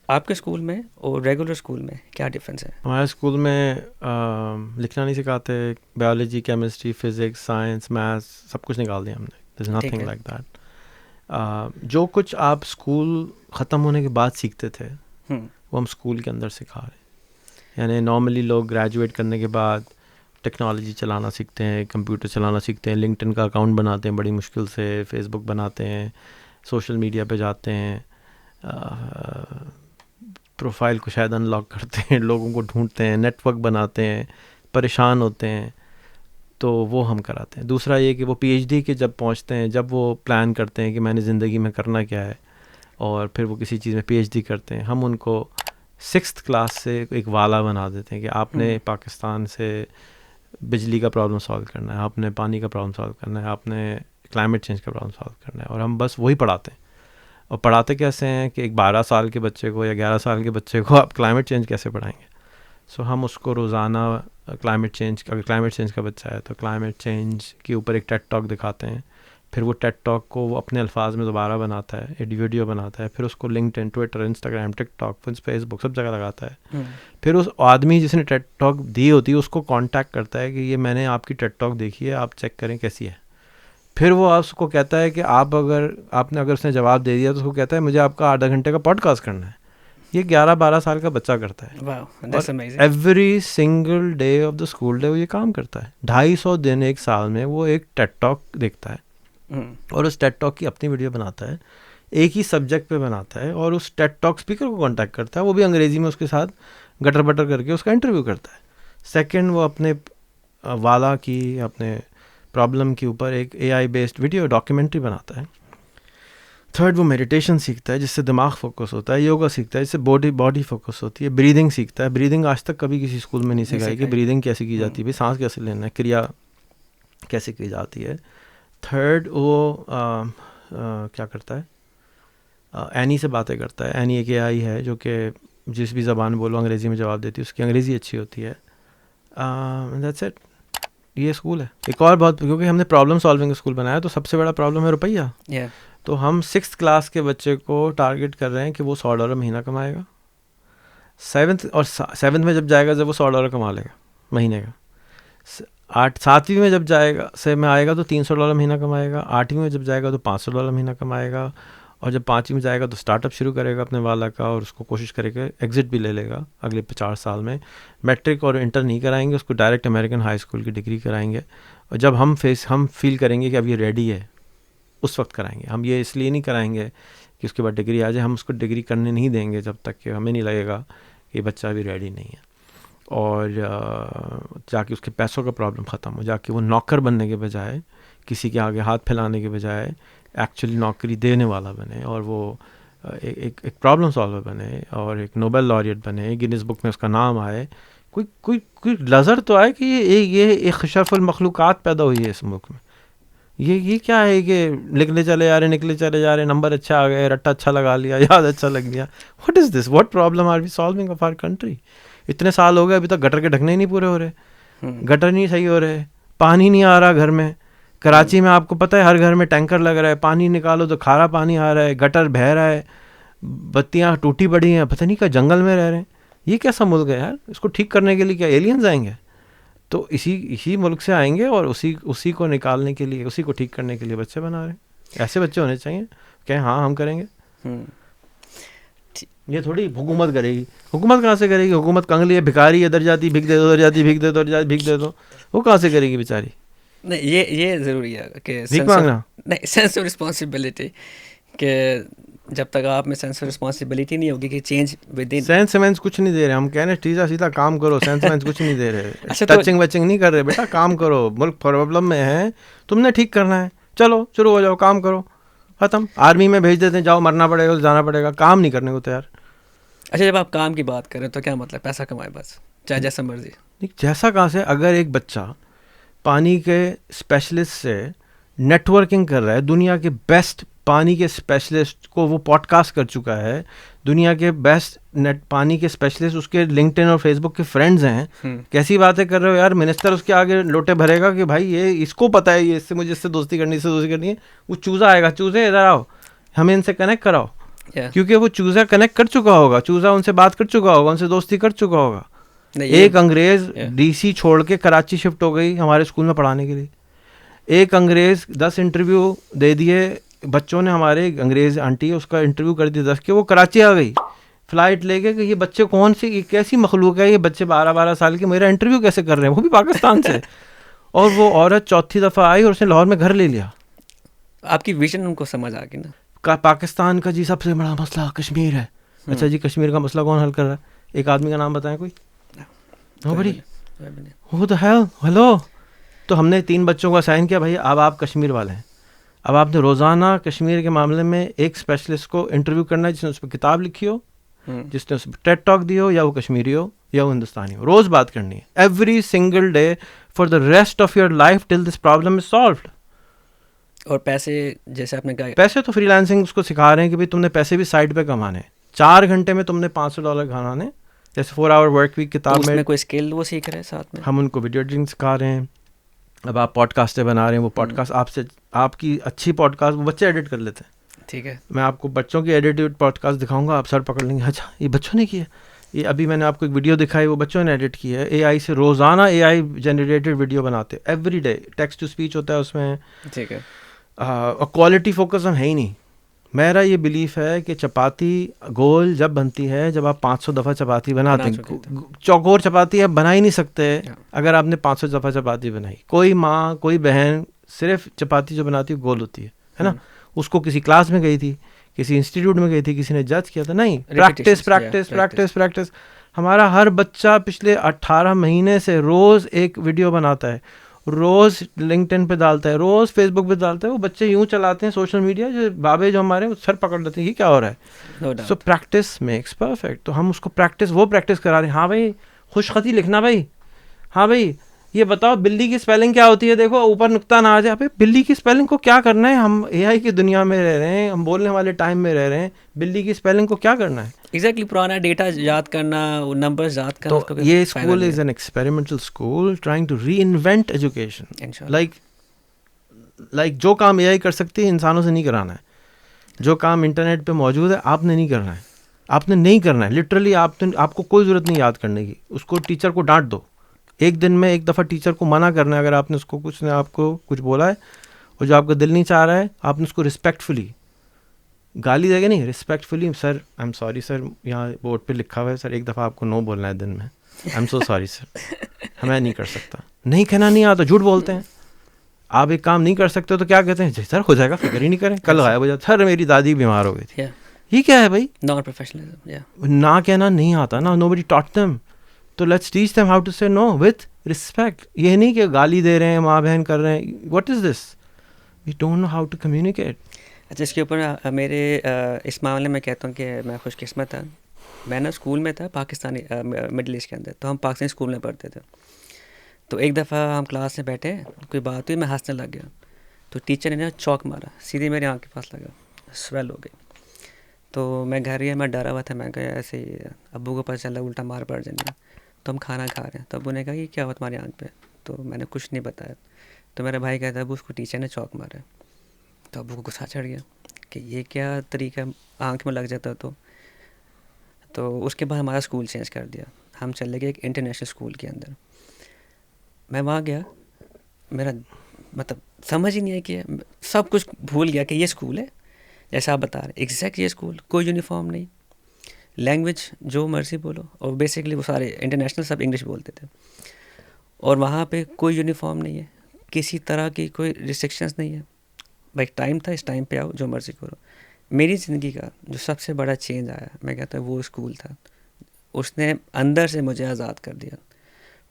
آپ کے اسکول میں اور ریگولر اسکول میں کیا ڈفرینس ہے؟ ہمارے اسکول میں لکھنا نہیں سکھاتے, biology, chemistry, physics, science, maths سب کچھ نکال دیا ہم نے. There is nothing like that. جو کچھ آپ اسکول ختم ہونے کے بعد سیکھتے تھے وہ ہم اسکول کے اندر سکھا رہے ہیں. یعنی نارملی لوگ گریجویٹ کرنے کے بعد ٹیکنالوجی چلانا سیکھتے ہیں, کمپیوٹر چلانا سیکھتے ہیں, لنکڈ ان کا اکاؤنٹ بناتے ہیں بڑی مشکل سے, فیس بک بناتے ہیں, سوشل میڈیا پہ جاتے ہیں, پروفائل کو شاید ان لاک کرتے ہیں, لوگوں کو ڈھونڈتے ہیں, نیٹ ورک بناتے ہیں, پریشان ہوتے ہیں, تو وہ ہم کراتے ہیں. دوسرا یہ کہ وہ پی ایچ ڈی کے جب پہنچتے ہیں, جب وہ پلان کرتے ہیں کہ میں نے زندگی میں کرنا کیا ہے, اور پھر وہ کسی چیز میں پی ایچ ڈی کرتے ہیں, ہم ان کو 6th کلاس سے ایک والا بنا دیتے ہیں کہ آپ نے پاکستان سے بجلی کا پرابلم سالو کرنا ہے, آپ نے پانی کا پرابلم سالو کرنا ہے, آپ نے کلائمیٹ چینج کا پرابلم سالو کرنا ہے, اور ہم بس وہی پڑھاتے ہیں. اور پڑھاتے کیسے ہیں کہ ایک 12 سال کے بچے کو یا 11 سال کے بچے کو آپ کلائمیٹ چینج کیسے پڑھائیں گے. سو ہم اس کو روزانہ کلائمیٹ چینج, اگر کلائمیٹ چینج کا بچہ ہے تو کلائمیٹ چینج کے اوپر ایک ٹیڈ ٹاک دکھاتے ہیں, پھر وہ ٹیڈ ٹاک کو وہ اپنے الفاظ میں دوبارہ بناتا ہے, ایک ویڈیو بناتا ہے, پھر اس کو لنکڈ ان, ٹویٹر, انسٹاگرام, ٹک ٹاک, فیس بک سب جگہ لگاتا ہے. پھر اس آدمی جس نے ٹیڈ ٹاک دی ہوتی ہے اس کو کانٹیکٹ کرتا ہے کہ یہ میں نے آپ کی ٹیڈ ٹاک دیکھی ہے, آپ چیک کریں کیسی ہے. پھر وہ اس کو کہتا ہے کہ اگر اس نے جواب دے دیا تو اس کو کہتا ہے مجھے آپ کا آدھا گھنٹے کا پوڈ کاسٹ کرنا ہے. یہ 11-12 سال کا بچہ کرتا ہے. Every single day of the school day وہ یہ کام کرتا ہے. 250 دن ایک سال میں وہ ایک ٹیڈ ٹاک دیکھتا ہے, اور اس ٹیڈ ٹاک کی اپنی ویڈیو بناتا ہے, ایک ہی سبجیکٹ پہ بناتا ہے, اور اس ٹیڈ ٹاک اسپیکر کو کانٹیکٹ کرتا ہے, وہ بھی انگریزی میں اس کے ساتھ گٹر بٹر کر کے اس کا انٹرویو کرتا ہے. سیکنڈ, وہ اپنے والا کی, اپنے پرابلم کے اوپر ایک اے آئی بیسڈ ویڈیو ڈاکیومنٹری بناتا ہے. تھرڈ, وہ میڈیٹیشن سیکھتا ہے جس سے دماغ فوکس ہوتا ہے. یوگا سیکھتا ہے جس سے باڈی فوکس ہوتی ہے. بریدنگ سیکھتا ہے. بریدنگ آج تک کبھی کسی اسکول میں نہیں سکھائی کہ بریدنگ کیسے کی جاتی ہے, بھائی سانس کیسے لینا ہے, کریا کیسے کی جاتی ہے. تھرڈ, وہ کیا کرتا ہے, اینی سے باتیں کرتا ہے. اینی ایک اے آئی ہے جو کہ جس بھی زبان بولو انگریزی میں جواب دیتی ہے, اس کی انگریزی اچھی ہوتی ہے. That's it. یہ اسکول ہے. ایک اور بہت, کیونکہ ہم نے پرابلم سالونگ اسکول بنایا تو سب سے بڑا پرابلم ہے روپیہ. تو ہم 6th کلاس کے بچے کو ٹارگٹ کر رہے ہیں کہ وہ $100 مہینہ کمائے گا. 7th میں جب جائے گا جب وہ $100 کما لے گا مہینے کا. 7ویں میں جب جائے گا سے میں آئے گا تو $300 مہینہ کمائے گا. 8ویں میں جب جائے گا تو $500 مہینہ کمائے گا. اور جب 5ویں میں جائے گا تو اسٹارٹ اپ شروع کرے گا اپنے والا کا, اور اس کو کوشش کرے گا ایگزٹ بھی لے لے گا اگلے 4 سال میں. میٹرک اور انٹر نہیں کرائیں گے, اس کو ڈائریکٹ امریکن ہائی اسکول کی ڈگری کرائیں گے, اور جب ہم فیل کریں گے کہ اب یہ ریڈی ہے اس وقت کرائیں گے. ہم یہ اس لیے نہیں کرائیں گے کہ اس کے بعد ڈگری آ جائے, ہم اس کو ڈگری کرنے نہیں دیں گے جب تک کہ ہمیں نہیں لگے گا کہ یہ بچہ ابھی ریڈی نہیں ہے. اور جا کے اس کے پیسوں کا پرابلم ختم ہو, جا کے وہ نوکر بننے کے بجائے, کسی کے آگے ہاتھ پھیلانے کے بجائے ایکچولی نوکری دینے والا بنے, اور وہ ایک پرابلم سالور بنے, اور ایک نوبل لاریٹ بنے, گینیز بک میں اس کا نام آئے. کوئی نظر تو آئے کہ یہ ایک اشرف المخلوقات پیدا ہوئی ہے اس ملک میں. یہ کیا ہے کہ نکلے چلے جا رہے, نمبر اچھا آ گئے, رٹا اچھا لگا لیا, یاد اچھا لگ گیا. What is this, what problem are we solving of our country? اتنے سال ہو گئے ابھی تک گٹر کے ڈھکنے ہی نہیں پورے ہو رہے, گٹر نہیں صحیح ہو رہے, پانی نہیں آ رہا گھر میں. کراچی میں آپ کو پتہ ہے ہر گھر میں ٹینکر لگ رہا ہے, پانی نکالو تو کھارا پانی آ رہا ہے, گٹر بہہ رہا ہے, بتیاں ٹوٹی پڑی ہیں, پتہ نہیں کیا جنگل میں رہ رہے ہیں. یہ کیسا ملک ہے یار؟ اس کو ٹھیک کرنے کے لیے کیا ایلینز آئیں گے؟ تو اسی ملک سے آئیں گے, اور اسی کو نکالنے کے لیے, اسی کو ٹھیک کرنے کے لیے بچے بنا رہے ہیں. ایسے بچے ہونے چاہیے کہ ہاں ہم کریں گے. یہ تھوڑی حکومت کرے گی. حکومت کہاں سے کرے گی؟ حکومت کنگلی ہے, بھکاری ہے, ادھر جاتی بھیک دے دو, ادھر جاتی بھیک دے دو, ادھر جاتی بھیک دے دو. وہ کہاں سے کرے گی بیچاری؟ نہیں, یہ ضروری ہے کہ بھیک مانگنا نہیں, سینس آف رسپانسبلٹی, کہ جب تک آپ میں سینس آف رسپانسبلٹی نہیں ہوگی کہ change within. Since when کچھ نہیں دے رہے ہم, کہہ رہے سیدھا سیدھا کام کرو. سینس وینس کچھ نہیں دے رہے, اچھا ٹچنگ وچنگ نہیں کر رہے. بیٹا کام کرو, ملک پرابلم میں ہے, تم نے ٹھیک کرنا ہے, چلو شروع ہو جاؤ, کام کرو, ختم. آرمی میں بھیج دیتے ہیں, جاؤ مرنا پڑے گا, جانا پڑے گا, کام نہیں کرنے کو تیار. اچھا, جب آپ کام کی بات کریں تو کیا مطلب پیسہ کمائے بس, چاہے جیسا مرضی. جیسا کہاں سے, اگر ایک بچہ پانی کے اسپیشلسٹ سے نیٹ ورکنگ کر رہا ہے, دنیا کے بیسٹ پانی کے اسپیشلسٹ کو وہ پوڈ کاسٹ کر چکا ہے, دنیا کے بیسٹ پانی کے اسپیشلسٹ اس کے لنکڈ ان اور فیس بک کے فرینڈز ہیں, کیسی باتیں کر رہے ہو یار؟ منسٹر اس کے آگے لوٹے بھرے گا کہ بھائی یہ اس کو پتہ ہے, یہ اس سے مجھے اس سے دوستی کرنی, اس سے دوستی کرنی ہے. وہ چوزا آئے گا, چوزے ادھر آؤ, ہمیں ان سے کنیکٹ کراؤ, کیونکہ وہ چوزا کنیکٹ کر چکا ہوگا, چوزا ان سے بات کر چکا ہوگا, ان سے دوستی کر چکا ہوگا. ایک انگریز ڈی سی چھوڑ کے کراچی شفٹ ہو گئی ہمارے اسکول میں پڑھانے کے لیے. ایک انگریز 10 انٹرویو دے دیے بچوں نے, ہمارے انگریز آنٹی اس کا انٹرویو کر دیا 10 کے, وہ کراچی آ گئی فلائٹ لے کے کہ یہ بچے کون سی, کیسی مخلوق ہے یہ بچے 12 سال کے, میرا انٹرویو کیسے کر رہے ہیں, وہ بھی پاکستان سے. اور وہ عورت چوتھی دفعہ آئی اور اس نے لاہور میں گھر لے لیا. آپ کی ویژن ان کو سمجھ آ گئی نا. پاکستان کا جی سب سے بڑا مسئلہ کشمیر ہے. اچھا جی, کشمیر کا مسئلہ کون حل کر رہا ہے؟ ایک آدمی کا نام بتائیں کوئی. Nobody. Who the hell. Hello. تو ہم نے 3 بچوں کو اسائن کیا, بھائی اب آپ کشمیر والے ہیں, اب آپ نے روزانہ کشمیر کے معاملے میں ایک اسپیشلسٹ کو انٹرویو کرنا ہے جس نے اس پہ کتاب لکھی ہو, جس نے اس پہ ٹیڈ ٹاک دی ہو, یا وہ کشمیری ہو یا وہ ہندوستانی ہو. روز بات کرنی ہے, every single day for the rest of your life till this problem is solved. اور پیسے, جیسے آپ نے کہا, پیسے تو فری لانسنگ اس کو سکھا رہے ہیں کہ بھائی تم نے پیسے بھی سائڈ پہ کمانے, 4 گھنٹے میں تم نے $500 کھانے, جیسے 4 hour ورک ویک کتاب میں کوئی اسکل وہ سیکھ رہے ہیں ساتھ میں. ہم ان کو ویڈیو ایڈیٹنگ سکھا رہے ہیں. اب آپ پوڈ کاسٹیں بنا رہے ہیں, وہ پوڈ کاسٹ آپ سے, آپ کی اچھی پوڈ کاسٹ وہ بچے ایڈٹ کر لیتے ہیں. ٹھیک ہے, میں آپ کو بچوں کی ایڈیٹڈ پوڈ کاسٹ دکھاؤں گا, آپ سر پکڑ لیں گے, اچھا یہ بچوں نے کیا. یہ ابھی میں نے آپ کو ایک ویڈیو دکھائی, وہ بچوں نے ایڈٹ کی ہے. اے آئی سے روزانہ اے آئی جنریٹڈ ویڈیو بناتے, every day text to speech ہوتا ہے اس میں. ٹھیک ہے. اور کوالٹی فوکس ہم ہے ہی نہیں. میرا یہ بلیف ہے کہ چپاتی گول جب بنتی ہے جب آپ 500 دفعہ چپاتی بناتے ہیں. چوکور چپاتی آپ بنا ہی نہیں سکتے اگر آپ نے 500 دفعہ چپاتی بنائی. کوئی ماں کوئی بہن صرف چپاتی جو بناتی ہے گول ہوتی ہے نا. اس کو کسی کلاس میں گئی تھی, کسی انسٹیٹیوٹ میں گئی تھی, کسی نے جج کیا تھا, نہیں, پریکٹس پریکٹس پریکٹس پریکٹس. ہمارا ہر بچہ پچھلے 18 مہینے سے روز ایک ویڈیو بناتا ہے, روز لنکڈ پہ ڈالتا ہے, روز فیس بک پہ ڈالتا ہے. وہ بچے یوں چلاتے ہیں سوشل میڈیا, جو بابے جو ہمارے سر پکڑ لیتے ہیں, یہ کیا ہو رہا ہے. سو پریکٹس میکس پرفیکٹ. تو ہم اس کو پریکٹس کرا رہے ہیں. ہاں بھائی خوش خطی لکھنا, بھائی ہاں بھائی یہ بتاؤ بلی کی اسپیلنگ کیا ہوتی ہے, دیکھو اوپر نقطہ نہ آ جائے. بھائی بلی کی اسپیلنگ کو کیا کرنا ہے, ہم اے آئی کی دنیا میں رہ رہے ہیں, ہم بولنے والے ٹائم میں رہ رہے ہیں, بلی کی اسپیلنگ کو کیا کرنا ہے. ایگزیکٹلی, پرانا ڈیٹا یاد کرنا, نمبرز یاد کرنا. تو یہ school is an experimental school trying to reinvent education. Like جو کام اے آئی کر سکتی ہے انسانوں سے نہیں کرانا ہے. جو کام انٹرنیٹ پہ موجود ہے آپ نے نہیں کرنا ہے, آپ نے نہیں کرنا ہے. لٹرلی آپ کو کوئی ضرورت نہیں یاد کرنے کی. اس کو ٹیچر کو ڈانٹ دو, ایک دن میں ایک دفعہ ٹیچر کو منع کرنا ہے اگر آپ نے اس کو آپ کو کچھ بولا ہے اور جو آپ کا دل نہیں چاہ رہا ہے, آپ نے اس کو رسپیکٹفلی گالی دے گا نہیں, رسپیکٹفلی, سر آئی ایم سوری سر, یہاں بورڈ پہ لکھا ہوا ہے سر, ایک دفعہ آپ کو نو بولنا ہے دن میں, I am so sorry sir, میں نہیں کر سکتا. نہیں کہنا نہیں آتا, جھوٹ بولتے ہیں. آپ ایک کام نہیں کر سکتے تو کیا کہتے ہیں, جی سر ہو جائے گا, فکر ہی نہیں کریں, کل غائب ہو جاتا, سر میری دادی بیمار ہو گئی تھی. یہ کیا ہے بھائی, نان پروفیشنلزم. نہ کہنا نہیں آتا نا, نو بڈی ٹاٹ دیم. تو let's teach them how to say no with respect. یہ نہیں کہ گالی دے رہے ہیں, ماں بہن کر رہے ہیں, what is this, we don't know how to communicate. اچھا, اس کے اوپر میرے اس معاملے میں کہتا ہوں کہ میں خوش قسمت تھا. میں نا اسکول میں تھا پاکستانی مڈل ایسٹ کے اندر, تو ہم پاکستانی اسکول میں پڑھتے تھے. تو ایک دفعہ ہم کلاس میں بیٹھے, کوئی بات ہوئی, میں ہنسنے لگ گیا. تو ٹیچر نے نا چوک مارا, سیدھے میرے آنکھ کے پاس لگا, سویل ہو گئی. تو میں گھر گیا, میں ڈرا ہوا تھا, میں کہا ایسے ہی ابو کو پتہ چلا الٹا مار پڑ جائیں گے. تو ہم کھانا کھا رہے ہیں, تو ابو نے کہا کہ کیا ہوا تمہاری آنکھ پہ. تو میں نے کچھ نہیں بتایا. تو میرا بھائی کہتا ہے ابو اس کو ٹیچر نے چوک مارا ہے. تو ابو کو غصہ چڑھ گیا کہ یہ کیا طریقہ, آنکھ میں لگ جاتا. تو اس کے بعد ہمارا اسکول چینج کر دیا, ہم چلے گئے ایک انٹرنیشنل اسکول کے اندر. میں وہاں گیا, میرا مطلب سمجھ ہی نہیں ہے کہ سب کچھ بھول گیا کہ یہ اسکول ہے جیسا آپ بتا رہے ہیں, ایگزیکٹ یہ اسکول, کوئی یونیفارم نہیں, لینگویج جو مرضی بولو, اور بیسکلی وہ سارے انٹرنیشنل سب انگلش بولتے تھے. اور وہاں پہ کوئی یونیفارم نہیں ہے, کسی طرح کی کوئی ریسٹرکشنس نہیں ہے. بھائی ٹائم تھا, اس ٹائم پہ آؤ, جو مرضی کرو. میری زندگی کا جو سب سے بڑا چینج آیا, میں کہتا ہوں وہ اسکول تھا. اس نے اندر سے مجھے آزاد کر دیا.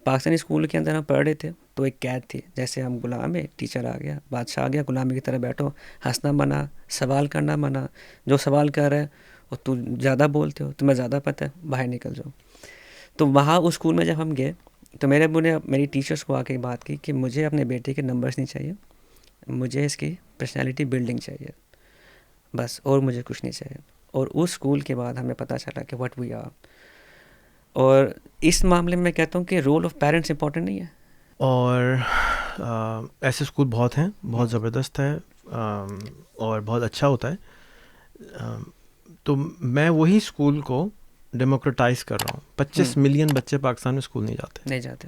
پاکستانی اسکول کے اندر ہم پڑھ رہے تھے تو ایک قید تھی, جیسے ہم غلام ہیں, ٹیچر آ گیا, بادشاہ آ گیا, غلامی کی طرح بیٹھو, ہنسنا منع, سوال کرنا منع, جو سوال کر رہا ہے اور تو زیادہ بولتے ہو, تمہیں زیادہ پتہ ہے, باہر نکل جاؤ. تو وہاں اس اسکول میں جب ہم گئے تو میرے ابو نے میری ٹیچرس کو آ کے بات کی کہ مجھے اپنے بیٹے کے نمبرس نہیں چاہیے, مجھے اس کی پرسنالٹی بلڈنگ چاہیے بس, اور مجھے کچھ نہیں چاہیے. اور اس اسکول کے بعد ہمیں پتہ چلا کہ واٹ وی آر. اور اس معاملے میں کہتا ہوں کہ رول آف پیرنٹس امپورٹنٹ نہیں ہے. اور ایسے اسکول بہت ہیں, بہت زبردست ہے, اور بہت اچھا ہوتا ہے. تو میں وہی اسکول کو ڈیموکریٹائز کر رہا ہوں. 25 ملین بچے پاکستان میں اسکول نہیں جاتے.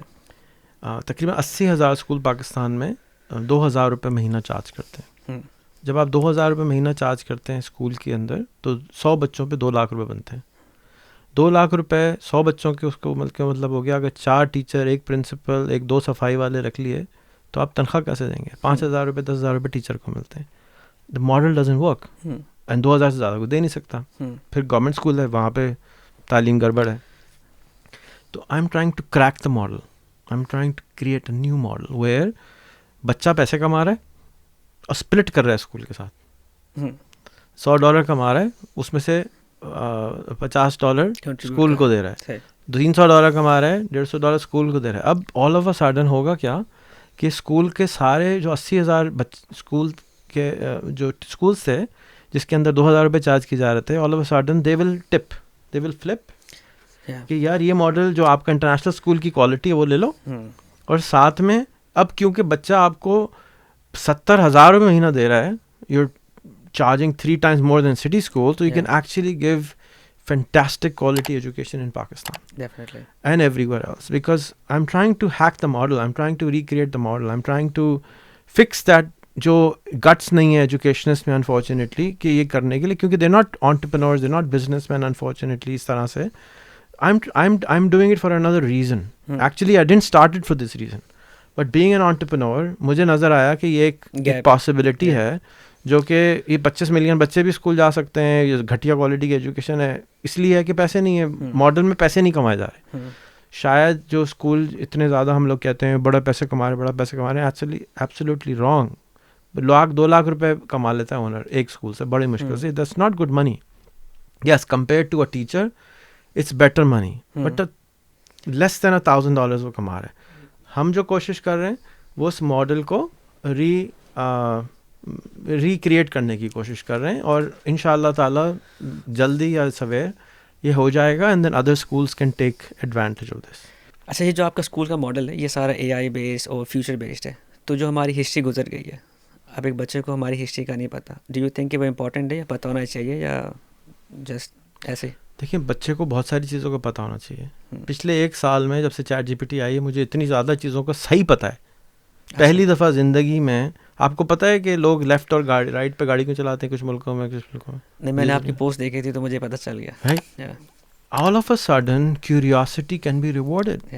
تقریباً 80,000 اسکول پاکستان میں 2,000 روپے مہینہ چارج کرتے ہیں. جب آپ 2,000 روپے مہینہ چارج کرتے ہیں اسکول کے اندر تو 100 بچوں پہ 2 لاکھ روپے بنتے ہیں. 2 لاکھ روپے 100 بچوں کے, اس کو مطلب ہو گیا اگر 4 ٹیچر, ایک پرنسپل, 2 صفائی والے رکھ لیے تو آپ تنخواہ کیسے دیں گے؟ 5,000 روپے 10,000 روپے ٹیچر کو ملتے ہیں. The model doesn't work, and 2,000 سے زیادہ کو دے نہیں سکتا. پھر گورنمنٹ اسکول ہے, وہاں پہ تعلیم گڑبڑ ہے. تو I am trying to crack the model, I am trying to create a new model where بچہ پیسے کما رہا ہے اور اسپلٹ کر رہا ہے اسکول کے ساتھ. $100 کما رہا ہے, اس میں سے $50 اسکول کو دے رہا ہے, $300 کما رہا ہے, $150 اسکول کو دے رہا ہے. اب آل آف اے سڈن ہوگا کیا کہ اسکول کے سارے جو 80,000 اسکول کے جو اسکولس تھے جس کے اندر 2,000 روپے چارج کیے جا رہے تھے, all of a sudden they will flip کہ یار یہ ماڈل جو آپ کا انٹرنیشنل اسکول کی کوالٹی ہے وہ لے لو, اور ساتھ میں اب کیونکہ بچہ آپ کو 70,000 روپے مہینہ دے رہا ہے, you charging 3 times more than city school, so you can actually give fantastic quality education in Pakistan. Definitely. And everywhere else. Because I'm trying to hack the model, I'm trying to recreate the model, I'm trying to fix that جو guts نہیں ہے educationist میں unfortunately کہ یہ کرنے کے لیے, کیونکہ they're not entrepreneurs, they're not businessmen unfortunately اس طرح سے. I'm doing it for another reason. Actually I didn't start it for this reason. But being an entrepreneur مجھے نظر آیا کہ یہ ایک possibility ہے جو کہ یہ 25 ملین بچے بھی اسکول جا سکتے ہیں. یہ گھٹیا کوالٹی کی ایجوکیشن ہے, اس لیے ہے کہ پیسے نہیں ہے, ماڈل میں پیسے نہیں کمائے جا رہے. شاید جو اسکول اتنے زیادہ ہم لوگ کہتے ہیں بڑا پیسے کما رہے ہیں, ایبسلیوٹلی رانگ. 2 لاکھ روپے کما لیتا ہے اونر ایک اسکول سے بڑی مشکل سے. That's not good money. Yes, compare to a teacher it's better money, but less than $1,000 وہ کما رہے ہیں. ہم جو کوشش کر رہے ہیں وہ اس ماڈل کو ریکریٹ کرنے کی کوشش کر رہے ہیں, اور ان شاء اللہ تعالیٰ جلدی یا سویر یہ ہو جائے گا, and then other schools can take advantage of this. اچھا, یہ جو آپ کا اسکول کا ماڈل ہے یہ سارا AI بیسڈ اور فیوچر بیسڈ ہے, تو جو ہماری ہسٹری گزر گئی ہے, اب ایک بچے کو ہماری ہسٹری کا نہیں پتہ, ڈو یو تھنک کہ وہ امپورٹنٹ ہے یا پتہ ہونا چاہیے یا جسٹ ایسے؟ دیکھیں, بچے کو بہت ساری چیزوں کا پتہ ہونا چاہیے. پچھلے 1 سال میں جب سے ChatGPT آئی ہے مجھے اتنی زیادہ چیزوں کا صحیح پتہ ہے پہلی دفعہ زندگی میں آپ کو پتہ ہے کہ لوگ لیفٹ اور رائٹ پہ گاڑی کیوں چلاتے ہیں کچھ ملکوں میں کچھ ملکوں میں. نہیں میں نے آپ کی پوسٹ دیکھی تھی تو مجھے پتہ چل گیا. All of a sudden curiosity can be rewarded.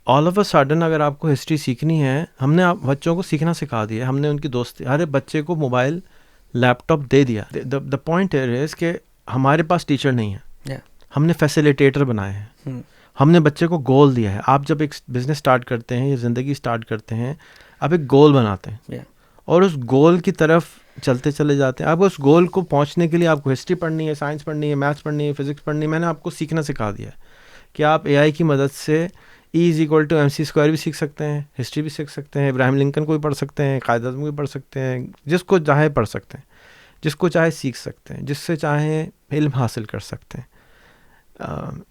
All of a sudden اگر آپ کو ہسٹری سیکھنی ہے, ہم نے بچوں کو سیکھنا سکھا دیا, ہم نے ان کی دوستی, ہر بچے کو موبائل لیپ ٹاپ دے دیا. دا پوائنٹ از کہ ہمارے پاس ٹیچر نہیں ہے, ہم نے فیسیلیٹیٹر بنائے ہیں, ہم نے بچے کو گول دیا ہے. آپ جب ایک بزنس اسٹارٹ کرتے ہیں یا زندگی اسٹارٹ کرتے ہیں, آپ ایک گول بناتے ہیں اور اس گول کی طرف چلتے چلے جاتے ہیں. آپ اس گول کو پہنچنے کے لیے آپ کو ہسٹری پڑھنی ہے, سائنس پڑھنی ہے, میتھس پڑھنی ہے, فزکس پڑھنی ہے. میں نے آپ کو سیکھنا سکھا دیا ہے کہ آپ اے آئی کی مدد سے E=MC² بھی سیکھ سکتے ہیں, ہسٹری بھی سیکھ سکتے ہیں, ابراہیم لنکن کو بھی پڑھ سکتے ہیں, قائد اعظم کو بھی پڑھ سکتے ہیں, جس کو چاہے پڑھ سکتے ہیں, جس کو چاہے سیکھ سکتے ہیں, جس سے چاہیں علم حاصل کر سکتے ہیں.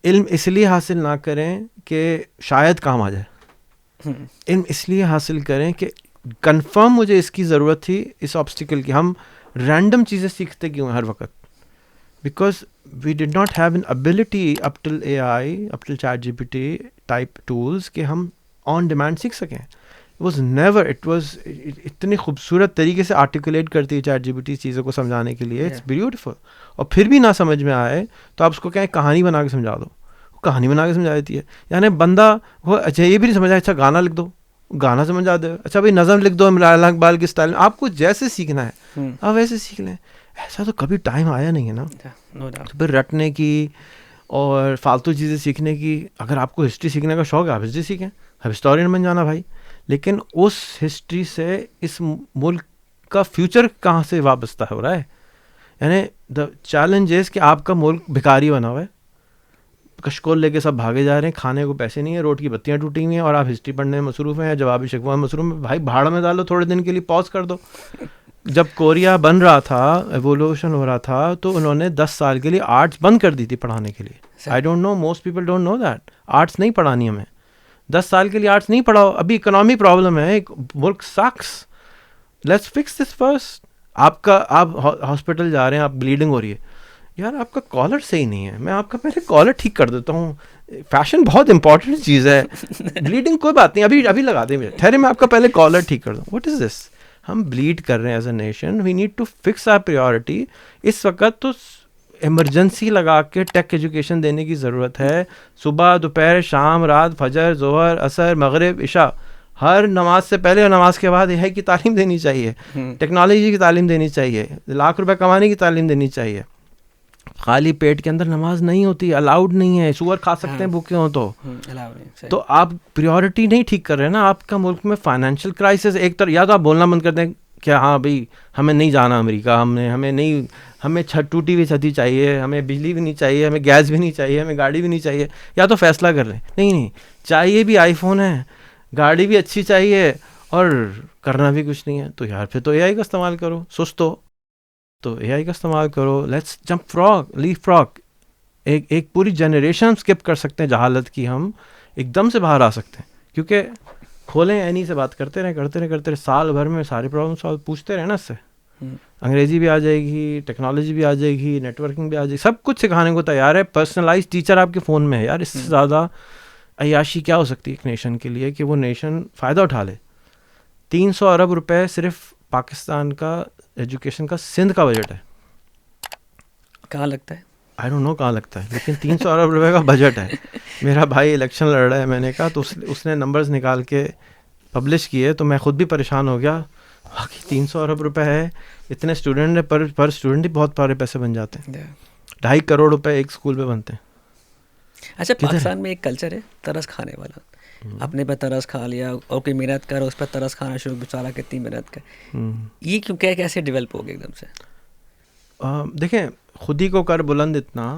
علم اس لیے حاصل نہ کریں کہ شاید کام آ جائے, علم اس لیے حاصل کریں کہ کنفرم مجھے اس کی ضرورت تھی, اس آبسٹیکل کی. ہم رینڈم چیزیں سیکھتے کیوں ہیں ہر وقت؟ Because we did not have an ability up till A I, up till ChatGPT type tools کہ ہم آن ڈیمانڈ سیکھ سکیں. واز نیور, اٹ واز اتنی خوبصورت طریقے سے آرٹیکولیٹ کرتی ہے ChatGPT چیزوں کو سمجھانے کے لیے, اٹس بیوٹیفل. اور پھر بھی نہ سمجھ میں آئے تو آپ اس کو کہیں کہانی بنا کے سمجھا دو, وہ کہانی بنا کے سمجھا دیتی ہے. یعنی بندہ وہ اچھا یہ بھی نہیں سمجھا, اچھا گانا لکھ دو, گانا سمجھا دو, اچھا بھائی نظم لکھ دو مولانا اقبال کی اسٹائل میں. آپ کو جیسے سیکھنا ہے آپ ویسے سیکھ لیں. ایسا تو کبھی ٹائم آیا نہیں ہے نا پھر رٹنے کی اور فالتو چیزیں سیکھنے کی. اگر آپ کو ہسٹری سیکھنے کا شوق ہے آپ ہسٹری سیکھیں, اب ہسٹورین بن جانا بھائی, لیکن اس ہسٹری سے اس ملک کا فیوچر کہاں سے وابستہ ہو رہا ہے. یعنی دا چیلنج از کہ آپ کا ملک بھکاری بنا ہوا ہے, کشکول لے کے سب بھاگے جا رہے ہیں, کھانے کو پیسے نہیں ہیں, روڈ کی بتیاں ٹوٹی ہوئی ہیں, اور آپ ہسٹری پڑھنے میں مصروف ہیں, جوابی شکوہ میں مصروف ہیں. بھائی بھاڑ میں ڈالو, تھوڑے دن کے لیے پاز کر دو. جب کوریا بن رہا تھا, ایوولوشن ہو رہا تھا, تو انہوں نے 10 سال کے لیے آرٹس بند کر دی تھی پڑھانے کے لیے. I don't know, most people don't know that. Arts نہیں پڑھانی ہمیں, 10 سال کے لیے آرٹس نہیں پڑھاؤ. ابھی اکنامی پرابلم ہے, ایک ملک sucks, let's fix this first. آپ ہاسپٹل جا رہے ہیں, آپ بلیڈنگ ہو رہی ہے, یار آپ کا کالر صحیح نہیں ہے, میں آپ کا پہلے کالر ٹھیک کر دیتا ہوں. فیشن بہت امپورٹنٹ چیز ہے, بلیڈنگ کوئی بات نہیں, ابھی لگا دیں, ٹھہرے میں آپ کا پہلے کالر ٹھیک کر دوں. What is this? ہم بلیڈ کر رہے ہیں as a nation, we need to fix our priority. اس وقت تو ایمرجنسی لگا کے ٹیک ایجوکیشن دینے کی ضرورت ہے. صبح, دوپہر, شام, رات, فجر, ظہر, عصر, مغرب, عشاء, ہر نماز سے پہلے اور نماز کے بعد یہ کی تعلیم دینی چاہیے, ٹیکنالوجی کی تعلیم دینی چاہیے, لاکھ روپے کمانے کی تعلیم دینی چاہیے. خالی پیٹ کے اندر نماز نہیں ہوتی, الاؤڈ نہیں ہے. سور کھا سکتے ہیں بھوکے ہوں تو آپ پریورٹی نہیں ٹھیک کر رہے ہیں نا. آپ کا ملک میں فائنینشیل کرائسس ایک طرف, یا تو آپ بولنا بند کر دیں کہ ہاں بھائی ہمیں نہیں جانا امریکہ, ہمیں چھت ٹوٹی ہوئی چھتی چاہیے, ہمیں بجلی بھی نہیں چاہیے, ہمیں گیس بھی نہیں چاہیے, ہمیں گاڑی بھی نہیں چاہیے, یا تو فیصلہ کر لیں نہیں چاہیے بھی آئی فون ہے, گاڑی بھی اچھی چاہیے, اور کرنا بھی کچھ نہیں ہے. تو یار پھر تو اے آئی کا استعمال کرو. سست ہو تو اے آئی کا استعمال کرو. Let's jump frog, leaf frog. ایک پوری جنریشن اسکپ کر سکتے ہیں جہالت کی, ہم ایک دم سے باہر آ سکتے ہیں. کیونکہ کھولیں اینی سے بات کرتے رہے سال بھر میں سارے پرابلم سالو پوچھتے رہے نا. اس سے انگریزی بھی آ جائے گی, ٹیکنالوجی بھی آ جائے گی, نیٹ ورکنگ بھی آ جائے گی, سب کچھ سکھانے کو تیار ہے. پرسنلائز ٹیچر آپ کے فون میں ہے. یار اس سے زیادہ عیاشی کیا ہو سکتی ہے ایک نیشن کے لیے کہ وہ نیشن فائدہ اٹھا لے. 300 ارب روپے صرف پاکستان کا ایجوکیشن کا سندھ کا بجٹ ہے. کہاں لگتا ہے آئی ڈونٹ نو کہاں لگتا ہے, لیکن 300 ارب روپے کا بجٹ ہے. میرا بھائی الیکشن لڑ رہا ہے, میں نے کہا تو اس نے نمبرز نکال کے پبلش کیے, تو میں خود بھی پریشان ہو گیا. باقی 300 ارب روپے ہے, اتنے اسٹوڈنٹ ہیں, پر اسٹوڈنٹ ہی بہت سارے پیسے بن جاتے ہیں. 2.5 کروڑ روپے ایک اسکول پہ بنتے ہیں. اچھا پاکستان میں ایک کلچر ہے ترس کھانے والا, اپنے پہ ترس کھا لیا, اور کوئی محنت کر اس پہ ترس کھانا شروع, بیچارہ کتنی محنت کر. یہ کیوں کیسے ڈیولپ ہو گیا ایک دم سے؟ دیکھیں, خود ہی کو کر بلند اتنا,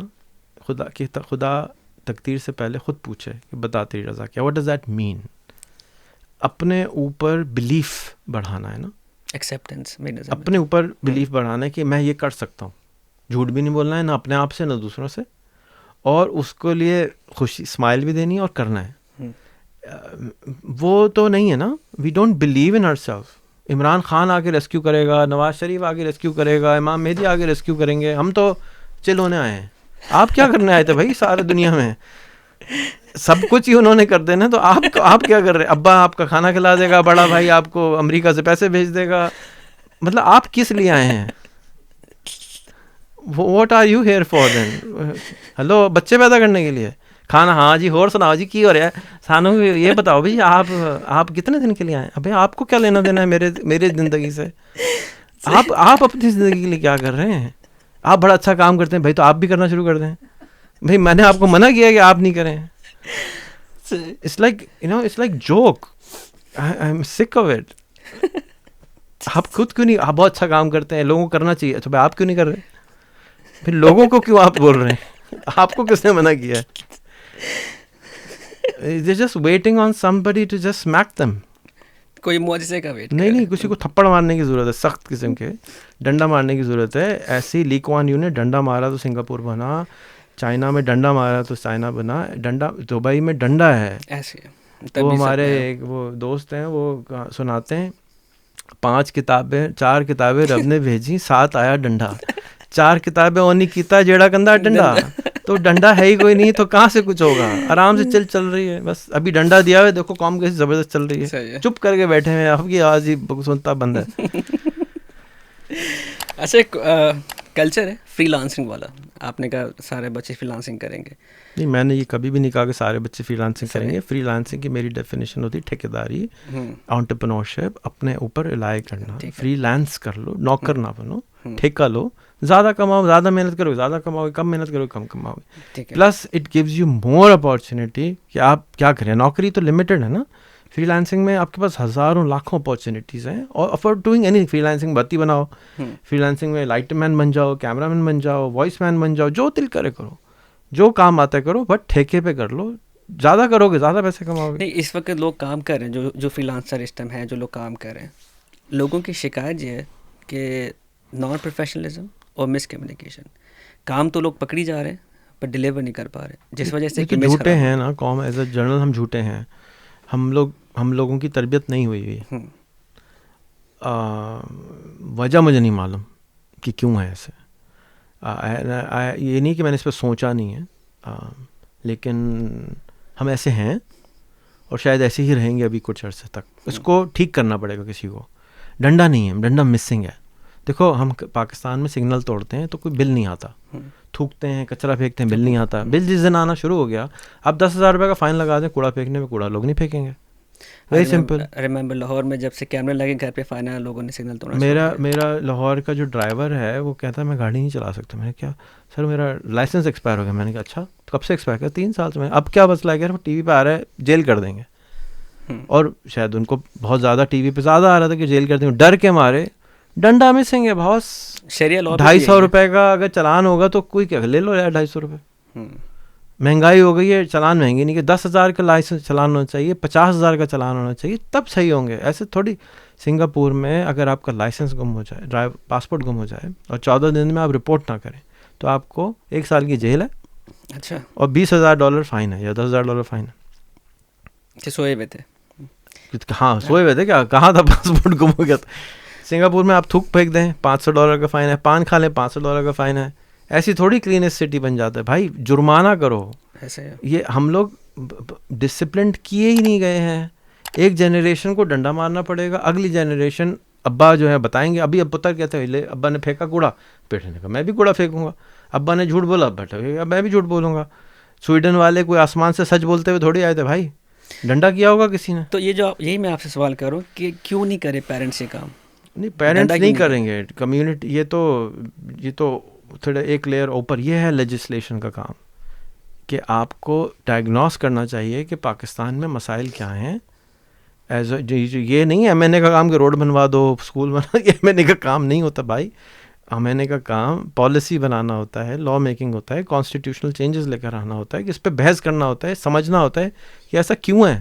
خدا تقدیر سے پہلے خود پوچھے کہ بتا تیری رضا کیا. واٹ ڈز دیٹ مین؟ اپنے اوپر بلیف بڑھانا ہے نا, ایکسیپٹنس, اپنے اوپر بلیف بڑھانا ہے کہ میں یہ کر سکتا ہوں. جھوٹ بھی نہیں بولنا ہے, نہ اپنے آپ سے نہ دوسروں سے, اور اس کو لیے خوشی اسمائل بھی دینی ہے اور کرنا ہے. وہ تو نہیں ہے نا, we don't believe in our self. Imran Khan آ کے ریسکیو کرے گا, نواز شریف آ کے ریسکیو کرے گا, امام مہدی آ کے ریسکیو کریں گے. ہم تو چل ہونے آئے ہیں. آپ کیا کرنے آئے تھے بھائی سارے دنیا میں؟ سب کچھ ہی انہوں نے کر دینا, تو آپ کیا کر رہے ہیں؟ ابا آپ کا کھانا کھلا دے گا, بڑا بھائی آپ کو امریکہ سے پیسے بھیج دے گا, مطلب آپ کس لیے آئے ہیں؟ What are you here for then? Hello, بچے پیدا کرنے کے لیے کھانا؟ ہاں جی, اور سناؤ جی کی ہو رہا ہے سانو, یہ بتاؤ بھائی آپ کتنے دن کے لیے آئے؟ ابھی آپ کو کیا لینا دینا ہے میرے زندگی سے؟ آپ اپنی زندگی کے لیے کیا کر رہے ہیں؟ آپ بڑا اچھا کام کرتے ہیں بھائی, تو آپ بھی کرنا شروع کر دیں بھائی. میں نے آپ کو منع کیا کہ آپ نہیں کریں. It's like joke. I'm sick of it. آپ خود کیوں نہیں, آپ بہت اچھا کام کرتے ہیں, لوگوں کو کرنا چاہیے, اچھا بھائی آپ کیوں نہیں کر رہے؟ پھر لوگوں کو کیوں آپ بول رہے ہیں؟ آپ کو کس نے منع کیا ہے؟ They're just waiting on somebody to just smack them. کوئی معجزے کا ویٹ. نہیں, کسی کو تھپڑ مارنے کی ضرورت ہے, سخت قسم کے ڈنڈا مارنے کی ضرورت ہے. ایسی لی کوان یو نے ڈنڈا مارا تو سنگاپور بنا, چائنا میں ڈنڈا مارا تو چائنا بنا, ڈنڈا دبئی میں ڈنڈا ہے. ایسے وہ ہمارے وہ دوست ہیں, وہ سناتے ہیں 4 کتابیں رب نے بھیجی, 7 آیا ڈنڈا. 4 کتابیں اونی کیتا جیڑا کندا ڈنڈا, تو ڈنڈا ہے ہی کوئی نہیں, تو کہاں سے کچھ ہوگا؟ آرام سے چل رہی ہے بس. ابھی ڈنڈا دیا ہوا ہے, دیکھو قوم کیسی زبردست چل رہی ہے, چپ کر کے بیٹھے ہیں, آپ کی آواز ہی سنتا بند ہے. اچھا, ایک کلچر ہے فری لانسنگ والا, آپ نے کہا سارے بچے فری لانسنگ کریں گے. نہیں, میں نے یہ کبھی بھی نہیں کہا کہ سارے بچے فری لانسنگ کریں گے. فری لانسنگ کی میری ڈیفینیشن ہوتی ہے ٹھیکیداری, انٹرپرینورشپ, اپنے اوپر رلائی کرنا. فری لانس کر لو, نوکر نہ بنو, ٹھیکہ لو, زیادہ کماؤ, زیادہ محنت کرو زیادہ کماؤ, کم محنت کرو کم کماؤ. Plus it gives you more opportunity کہ آپ کیا کریں. نوکری تو لمیٹڈ ہے نا, فری لانسنگ میں آپ کے پاس ہزاروں لاکھوں اپارچونیٹیز ہیں, اور for doing any. Free lancing بتی بناؤ, فری لانسنگ میں لائٹ مین بن جاؤ, کیمرہ مین بن جاؤ, وائس مین بن جاؤ, جو دل کرے کرو, جو کام آتا ہے کرو, بٹ ٹھیکے پہ کر لو. زیادہ کرو گے زیادہ پیسے کماؤ گے. نہیں, اس وقت لوگ کام کر رہے ہیں, جو فری لانسر سسٹم ہے, جو لوگ کام کر رہے ہیں, لوگوں کی شکایت یہ ہے کہ نان پروفیشنلزم اور مس کمیونیکیشن. کام تو لوگ پکڑی جا رہے ہیں پر ڈلیور نہیں کر پا رہے, جس وجہ سے جھوٹے ہیں نا قوم. ایز اے جرنل ہم جھوٹے ہیں. ہم لوگوں کی تربیت نہیں ہوئی ہوئی. وجہ مجھے نہیں معلوم کہ کیوں ہے ایسے. یہ نہیں کہ میں نے اس پہ سوچا نہیں ہے, لیکن ہم ایسے ہیں اور شاید ایسے ہی رہیں گے ابھی کچھ عرصے تک. اس کو ٹھیک کرنا پڑے گا کسی کو. ڈنڈا نہیں ہے, ڈنڈا مسنگ ہے. دیکھو ہم پاکستان میں سگنل توڑتے ہیں تو کوئی بل نہیں آتا, تھوکتے ہیں, کچرا پھینکتے ہیں, بل نہیں آتا. بل جس دن آنا شروع ہو گیا, اب 10,000 روپے کا فائن لگا دیں کوڑا پھینکنے میں, کوڑا لوگ نہیں پھینکیں گے. Very simple. ریمبر لاہور میں جب سے کیمرے لگے گھر پہ, فائن آیا, لوگوں نے سگنل توڑا. میرا لاہور کا جو ڈرائیور ہے وہ کہتا ہے میں گاڑی نہیں چلا سکتا. میں نے کیا سر میرا لائسنس ایکسپائر ہو گیا. میں نے کہا اچھا کب سے ایکسپائر کیا؟ 3 سال سے. میں اب کیا مسئلہ ہے کہ ٹی وی پہ آ رہا ہے جیل کر دیں گے, اور شاید ان کو بہت زیادہ ٹی وی پہ زیادہ آ رہا تھا کہ جیل کر دیں گے, ڈر کے مارے. ڈنڈا مسنگ ہے بہت. شریعہ لا 250 روپے کا اگر چلان ہوگا تو کوئی کیا لے لو یار, 250 روپے. مہنگائی ہو گئی ہے, چلان مہنگی نہیں کہ 10,000 کا لائسنس چلان ہونا چاہیے, 50,000 کا چلان ہونا چاہیے, تب صحیح ہوں گے. ایسے تھوڑی. سنگاپور میں اگر آپ کا لائسنس گم ہو جائے, پاسپورٹ گم ہو جائے, اور 14 دن میں آپ رپورٹ نہ کریں تو آپ کو 1 سال کی جیل ہے. اچھا. اور $20,000 فائن ہے یا $10,000 فائن ہے. سوئے ہوئے تھے. ہاں سوئے ہوئے تھے کیا, کہاں تھا پاسپورٹ گم ہو گیا تھا. سنگاپور میں آپ تھوک پھینک دیں $500 کا فائن ہے, پان کھا لیں $500 کا فائن ہے. ایسی تھوڑی کلینسٹ سٹی بن جاتا ہے بھائی, جرمانہ کرو. ایسے یہ ہم لوگ ڈسپلنڈ کیے ہی نہیں گئے ہیں. ایک جنریشن کو ڈنڈا مارنا پڑے گا, اگلی جنریشن ابا جو ہے بتائیں گے. ابھی اب پتر کہتے ہیں لے ابا نے پھینکا کوڑا, بیٹے نے کہا میں بھی کوڑا پھینکوں گا. ابا نے جھوٹ بولا, بیٹا میں بھی جھوٹ بولوں گا. سویڈن والے کوئی آسمان سے سچ بولتے ہوئے تھوڑی آئے تھے بھائی, ڈنڈا کیا ہوگا کسی نے. تو یہ جو یہی میں آپ سے سوال کروں کہ کیوں نہیں کرے پیرنٹس یہ کام. نہیں پیرنٹس نہیں کریں گے, کمیونٹی. یہ تو تھوڑا ایک لیئر اوپر. یہ ہے لیجسلیشن کا کام کہ آپ کو ڈائگنوز کرنا چاہیے کہ پاکستان میں مسائل کیا ہیں. یہ نہیں ایم این اے کا کام کہ روڈ بنوا دو, اسکول بنا. یہ ایم این اے کا کام نہیں ہوتا بھائی. ایم این اے کا کام پالیسی بنانا ہوتا ہے, لا میکنگ ہوتا ہے, کانسٹیٹیوشنل چینجز لے کر آنا ہوتا ہے, کہ اس پہ بحث کرنا ہوتا ہے, سمجھنا ہوتا ہے کہ ایسا کیوں ہے.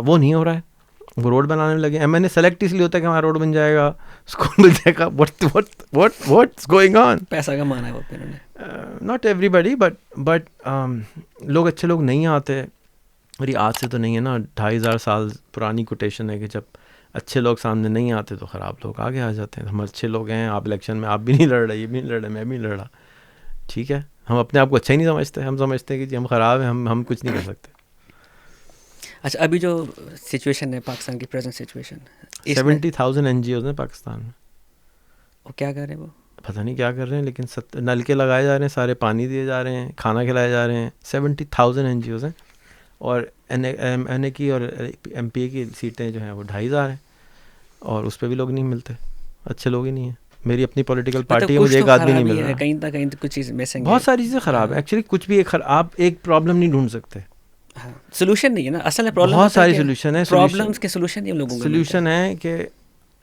وہ نہیں ہو رہا ہے. وہ روڈ بنانے میں لگے. ایم این اے سلیکٹ اس لیے ہوتا ہے کہ ہمارا روڈ بن جائے گا, اسکول مل جائے گا. what's going on. پیسہ کمانا ہے وہ پھر. ناٹ ایوری بڈی بٹ لوگ اچھے لوگ نہیں آتے. میری آج سے تو نہیں ہے نا, 2,500 سال پرانی کوٹیشن ہے کہ جب اچھے لوگ سامنے نہیں آتے تو خراب لوگ آگے آ جاتے ہیں. ہم اچھے لوگ ہیں, آپ الیکشن میں آپ بھی نہیں لڑ رہے, یہ بھی نہیں لڑ رہے, میں بھی نہیں لڑ رہا, ٹھیک ہے, ہم اپنے آپ کو اچھا ہی نہیں سمجھتے. ہم سمجھتے ہیں کہ جی ہم خراب ہیں, ہم کچھ نہیں کر سکتے. اچھا, ابھی جو سچویشن ہے پاکستان کی پریزنٹ سچویشن, 70,000 NGOs ہیں پاکستان میں. وہ کیا کر رہے ہیں؟ وہ پتہ نہیں کیا کر رہے ہیں, لیکن نلکے لگائے جا رہے ہیں, سارے پانی دیے جا رہے ہیں, کھانا کھلائے جا رہے ہیں. 70,000 NGOs ہیں, اور این اے کی اور MP کی سیٹیں جو ہیں وہ 2,500 ہیں, اور اس پہ بھی لوگ نہیں ملتے, اچھے لوگ ہی نہیں ہیں. میری اپنی پولیٹیکل پارٹی ہے, مجھے ایک آدمی نہیں مل رہا. کہیں نہ کہیں کچھ چیز مسنگ ہے, بہت ساری چیزیں خراب ہیں ایکچولی. کچھ بھی آپ ایک پرابلم نہیں ڈھونڈ سکتے. سولوشن نہیں ہے نا اصل میں, پرابلم بہت ساری سولوشن ہے. پرابلمس کے سولوشن ہی ہم لوگوں کو سولوشن ہے کہ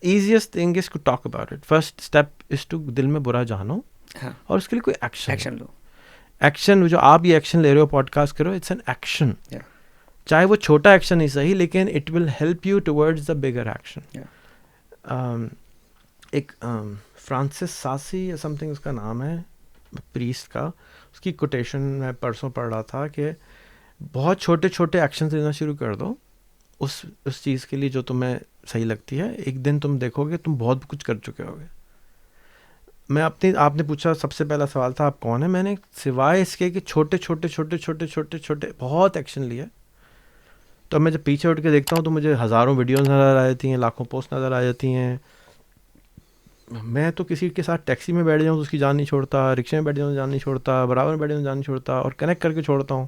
easiest thing is to talk about it. First step is to دل میں برا جانو, اور اس کے لیے کوئی ایکشن لو. ایکشن جو آپ یہ ایکشن لے رہے ہو پوڈ کاسٹ کرو, اٹس این ایکشن. چاہے وہ چھوٹا ایکشن ہی صحیح, لیکن it will help you towards the bigger action. ایک فرانسس ساسی یا سم تھنگ اس کا نام ہے, پریسٹ کا, اس کی کوٹیشن میں پرسوں پڑھ رہا تھا کہ بہت چھوٹے چھوٹے ایکشنز لینا شروع کر دو اس چیز کے لیے جو تمہیں صحیح لگتی ہے. ایک دن تم دیکھو گے تم بہت کچھ کر چکے ہوگے. آپ نے پوچھا سب سے پہلا سوال تھا آپ کون ہیں, میں نے سوائے اس کے کہ چھوٹے چھوٹے چھوٹے چھوٹے چھوٹے چھوٹے بہت ایکشن لیے. تو میں جب پیچھے اٹھ کے دیکھتا ہوں تو مجھے ہزاروں ویڈیوز نظر آ جاتی ہیں, لاکھوں پوسٹ نظر آ جاتی ہیں. میں تو کسی کے ساتھ ٹیکسی میں بیٹھ جاؤں تو اس کی جان نہیں چھوڑتا, رکشے میں بیٹھ جاؤں تو جان نہیں چھوڑتا, برابر میں بیٹھ جاؤں تو جان نہیں چھوڑتا, اور کنیکٹ کر کے چھوڑتا ہوں.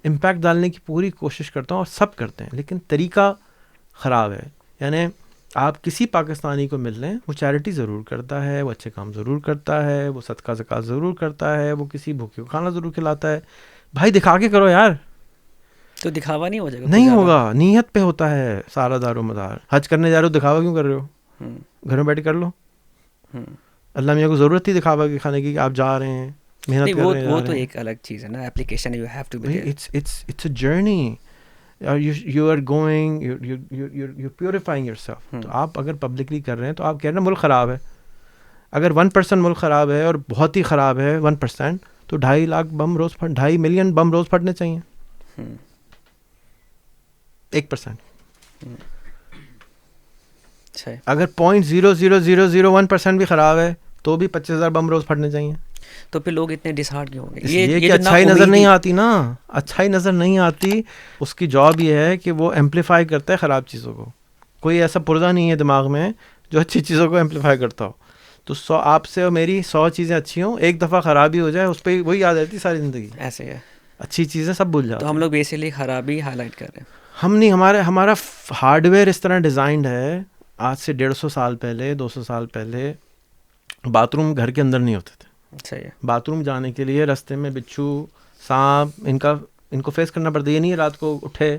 امپیکٹ ڈالنے کی پوری کوشش کرتا ہوں, اور سب کرتے ہیں, لیکن طریقہ خراب ہے. یعنی آپ کسی پاکستانی کو مل لیں, وہ چیریٹی ضرور کرتا ہے, وہ اچھے کام ضرور کرتا ہے, وہ صدقہ زکوٰۃ ضرور کرتا ہے, وہ کسی بھوکے کو کھانا ضرور کھلاتا ہے. بھائی دکھا کے کرو یار. تو دکھاوا نہیں ہو جائے گا؟ نہیں ہوگا, نیت پہ ہوتا ہے سارا دار و مدار. حج کرنے جا رہے ہو, دکھاوا کیوں کر رہے ہو؟ گھر میں بیٹھ کر لو. اللہ میاں کو ضرورت تھی دکھاوا کے کھانے کی کہ آپ جا رہے ہیں, محنت کر رہے ہیں. وہ تو ایک الگ چیز ہے نا, application you have to be. It's a journey. You are going, you're purifying yourself. تو آپ اگر پبلکلی کر رہے ہیں تو آپ کہہ رہے ہیں ملک خراب ہے. اگر 1% ملک خراب ہے اور بہت ہی خراب ہے 1%, تو 2.5 لاکھ بم روز 2.5 ملین بم روز پھٹنے چاہیے. 1%. اگر 0.00001% بھی خراب ہے تو بھی 25,000 بم روز پھٹنے چاہیے. تو پھر لوگ اتنے ڈسہارٹ کیوں ہوں گے؟ یہ کہ اچھائی نظر نہیں آتی نا, اچھائی نظر نہیں آتی. اس کی جاب یہ ہے کہ وہ ایمپلیفائی کرتا ہے خراب چیزوں کو. کوئی ایسا پرزہ نہیں ہے دماغ میں جو اچھی چیزوں کو ایمپلیفائی کرتا ہو. تو آپ سے اور میری 100 چیزیں اچھی ہوں, ایک دفعہ خرابی ہو جائے اس پہ وہی یاد رہتی ساری زندگی. ایسے ہے, اچھی چیزیں سب بھول جاتے ہیں. تو ہم لوگ بیسیکلی خرابی ہائی لائٹ کر رہے ہیں. ہم نہیں, ہمارا ہارڈ ویئر اس طرح ڈیزائنڈ ہے. آج سے 150 سال پہلے 200 سال پہلے باتھ روم گھر کے اندر نہیں ہوتے تھے. صحیح ہے. باتھ روم جانے کے لیے راستے میں بچھو, سانپ, ان کو فیس کرنا پڑتا. یہ نہیں رات کو اٹھے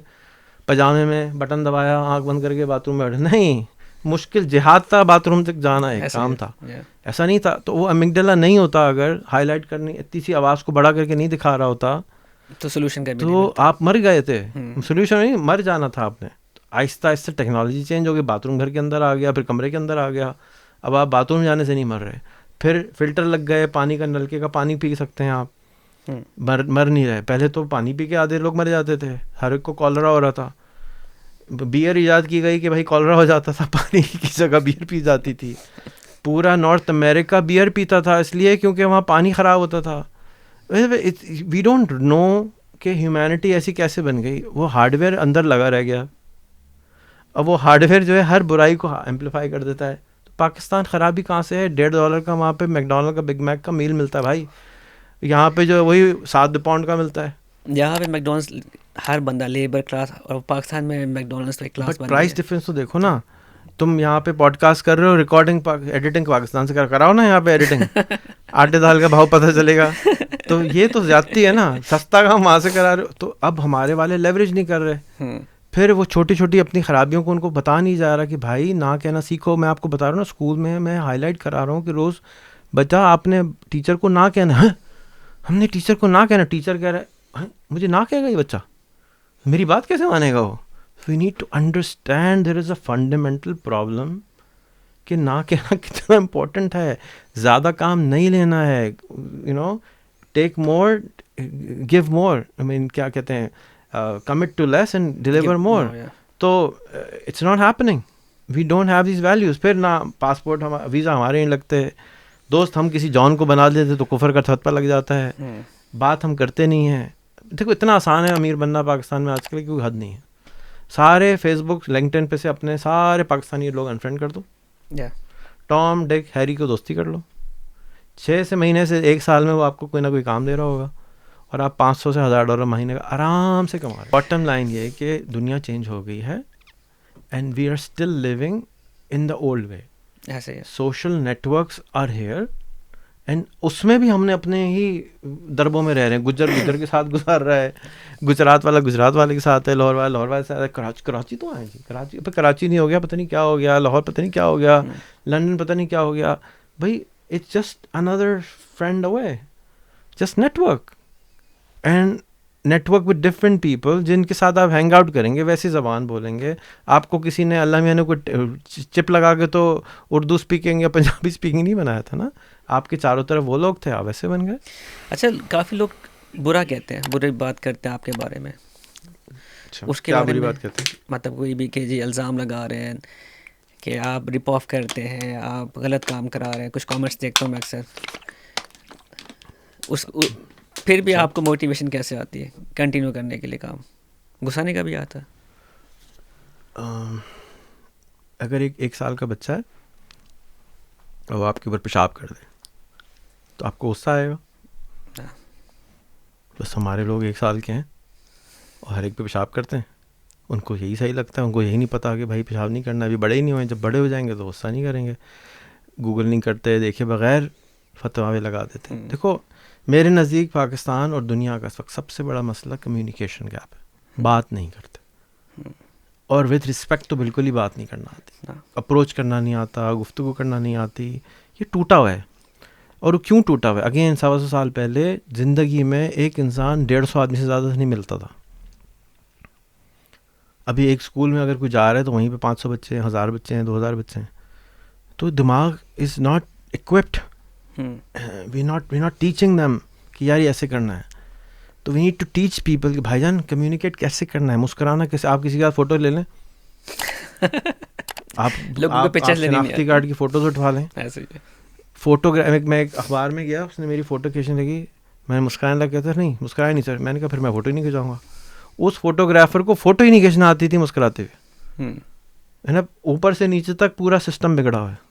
پجامے میں بٹن دبایا آنکھ بند کر کے باتھ روم میں بیٹھے. نہیں, مشکل جہاد تھا باتھ روم تک جانا, ایک کام تھا. ایسا نہیں تھا. تو وہ امیگڈلا نہیں ہوتا, اگر ہائی لائٹ کرنی اتنی سی آواز کو بڑا کر کے نہیں دکھا رہا ہوتا تو سولوشن کا تو آپ مر گئے تھے. سولوشن نہیں, مر جانا تھا آپ نے. آہستہ آہستہ ٹیکنالوجی چینج ہو گئی, باتھ روم گھر کے اندر آ گیا, پھر کمرے کے اندر آ گیا. اب آپ باتھ روم جانے سے نہیں مر رہے. پھر فلٹر لگ گئے, پانی کا نلکے کا پانی پی سکتے ہیں آپ, مر نہیں رہے. پہلے تو پانی پی کے آدھے لوگ مر جاتے تھے, ہر ایک کو کالرا ہو رہا تھا. بیئر ایجاد کی گئی کہ بھائی کالرا ہو جاتا تھا, پانی کی جگہ بیئر پی جاتی تھی. پورا نارتھ امریکہ بیئر پیتا تھا اس لیے کیونکہ وہاں پانی خراب ہوتا تھا. وی ڈونٹ نو کہ ہیومینٹی ایسی کیسے بن گئی. وہ ہارڈ ویئر اندر لگا رہ گیا. اب وہ ہارڈ ویئر جو ہے ہر برائی کو ایمپلیفائی کر دیتا ہے. پاکستان خرابی کہاں سے ہے؟ $1.5 کا وہاں پہ میکڈونلڈ کا بگ میک کا میل ملتا ہے بھائی, یہاں پہ جو وہی 7 پاؤنڈ کا ملتا ہے. یہاں پہ میکڈونلڈس ہر بندہ لیبر کلاس, اور پاکستان میں میکڈونلڈس تو ایک کلاس. بٹ پرائس ڈفرینس تو دیکھو نا. تم یہاں پہ پوڈ کاسٹ کر رہے ہو, ریکارڈنگ ایڈیٹنگ پاکستان سے کراؤ نا یہاں پہ ایڈیٹنگ, آٹے دال کا بھاؤ پتہ چلے گا. تو یہ تو زیادتی ہے نا, سستا کام وہاں سے کرا رہے ہو. تو اب ہمارے والے لیوریج نہیں کر رہے. پھر وہ چھوٹی چھوٹی اپنی خرابیوں کو ان کو بتا نہیں جا رہا کہ بھائی نہ کہنا سیکھو. میں آپ کو بتا رہا ہوں نا, اسکول میں ہائی لائٹ کرا رہا ہوں کہ روز بچہ آپ نے ٹیچر کو نہ کہنا ہے. ہم نے ٹیچر کو نہ کہنا, ٹیچر کہہ رہا ہے مجھے نہ کہے گا یہ بچہ, میری بات کیسے مانے گا وہ. We need to understand there is a fundamental problem کہ نہ کہنا کتنا امپورٹنٹ ہے. زیادہ کام نہیں لینا ہے, ٹیک مور گیو مور. کیا کہتے ہیں, commit to less and deliver more. تو it's not happening. We don't have these values. پھر نہ پاسپورٹ ویزا ہمارے نہیں لگتے, دوست ہم کسی جان کو بنا دیتے تو کفر کا تھپہ لگ جاتا ہے. بات ہم کرتے نہیں ہیں. دیکھو اتنا آسان ہے امیر بننا پاکستان میں آج کل, کوئی حد نہیں ہے. سارے فیس بک لنکڈ ان پہ سے اپنے سارے پاکستانی لوگ انفرینڈ کر دو, ٹام ڈک ہیری کو دوستی کر لو. 6 مہینے سے 1 سال میں وہ آپ کو کوئی نہ کوئی کام دے رہا ہوگا, اور آپ $500 سے $1000 مہینے کا آرام سے کما رہے ہیں. باٹم لائن یہ ہے کہ دنیا چینج ہو گئی ہے, and we are still living in the old way. Social networks are here, and اس میں بھی ہم نے اپنے ہی دربوں میں رہ رہے ہیں. گجر کے ساتھ گزار رہا ہے, گجرات والا گجرات والے کے ساتھ ہے, لاہور والا لاہور والے کے ساتھ ہے, کراچی تو آئے جی, کراچی پہ کراچی نہیں ہو گیا, پتہ نہیں کیا ہو گیا, لاہور پتہ نہیں کیا ہو گیا, لندن پتہ نہیں کیا ہو گیا. بھائی اٹس جسٹ اندر friend away, just network, and network with different people جن کے ساتھ آپ ہینگ آؤٹ کریں گے ویسی زبان بولیں گے. آپ کو کسی نے اللہ میاں نے کوئی چپ لگا کے تو اردو اسپیکنگ یا پنجابی اسپیکنگ نہیں بنایا تھا نا, آپ کے چاروں طرف وہ لوگ تھے, آپ ویسے بن گئے. اچھا, کافی لوگ برا کہتے ہیں, بری بات کرتے ہیں آپ کے بارے میں. اس کے بارے میں مطلب کوئی بھی کہ جی الزام لگا رہے ہیں کہ آپ رپ آف کرتے ہیں, آپ غلط کام کرا رہے ہیں. کچھ کامنٹس دیکھتا ہوں میں اکثر. پھر بھی آپ کو موٹیویشن کیسے آتی ہے کنٹینیو کرنے کے لیے کام؟ غصہ نہیں کبھی آتا؟ اگر 1 سال کا بچہ ہے اور وہ آپ کے اوپر پیشاب کر دے تو آپ کو غصہ آئے گا؟ بس ہمارے لوگ 1 سال کے ہیں اور ہر ایک پہ پیشاب کرتے ہیں, ان کو یہی صحیح لگتا ہے. ان کو یہی نہیں پتا کہ بھائی پیشاب نہیں کرنا, ابھی بڑے ہی نہیں ہوئے, جب بڑے ہو جائیں گے تو غصہ نہیں کریں گے. گوگل نہیں کرتے, دیکھے بغیر فتوے لگا دیتے ہیں. دیکھو میرے نزدیک پاکستان اور دنیا کا اس وقت سب سے بڑا مسئلہ کمیونیکیشن گیپ ہے. بات نہیں کرتے, اور وتھ رسپیکٹ تو بالکل ہی بات نہیں کرنا آتی, اپروچ کرنا نہیں آتا, گفتگو کرنا نہیں آتی. یہ ٹوٹا ہوا ہے. اور وہ کیوں ٹوٹا ہوا ہے؟ اگین 125 سال پہلے زندگی میں ایک انسان 150 آدمی سے زیادہ سے نہیں ملتا تھا. ابھی ایک اسکول میں اگر کوئی جا رہا ہے تو وہیں پہ 500 بچے ہیں, 1000 بچے ہیں, 2000 بچے ہیں. تو دماغ is not occupied, we not teaching them کہ یار یہ ایسے کرنا ہے. So we need to teach people کہ بھائی جان کمیونیکیٹ کیسے کرنا ہے, مسکرانا کیسے. آپ کسی کا فوٹو لے لیں, آپ شناختی کارڈ کی فوٹوز اٹھوا لیں. فوٹو میں ایک اخبار میں گیا, اس نے میری فوٹو کھینچنے لگی, میں نے مسکرانے لگا, کہتا نہیں مسکرایا نہیں سر. میں نے کہا پھر میں فوٹو ہی نہیں کھنچاؤں گا. اس فوٹوگرافر کو فوٹو ہی نہیں کھینچنا آتی تھی مسکراتے ہوئے, ہے نا. اوپر سے نیچے تک پورا سسٹم بگڑا ہوا ہے.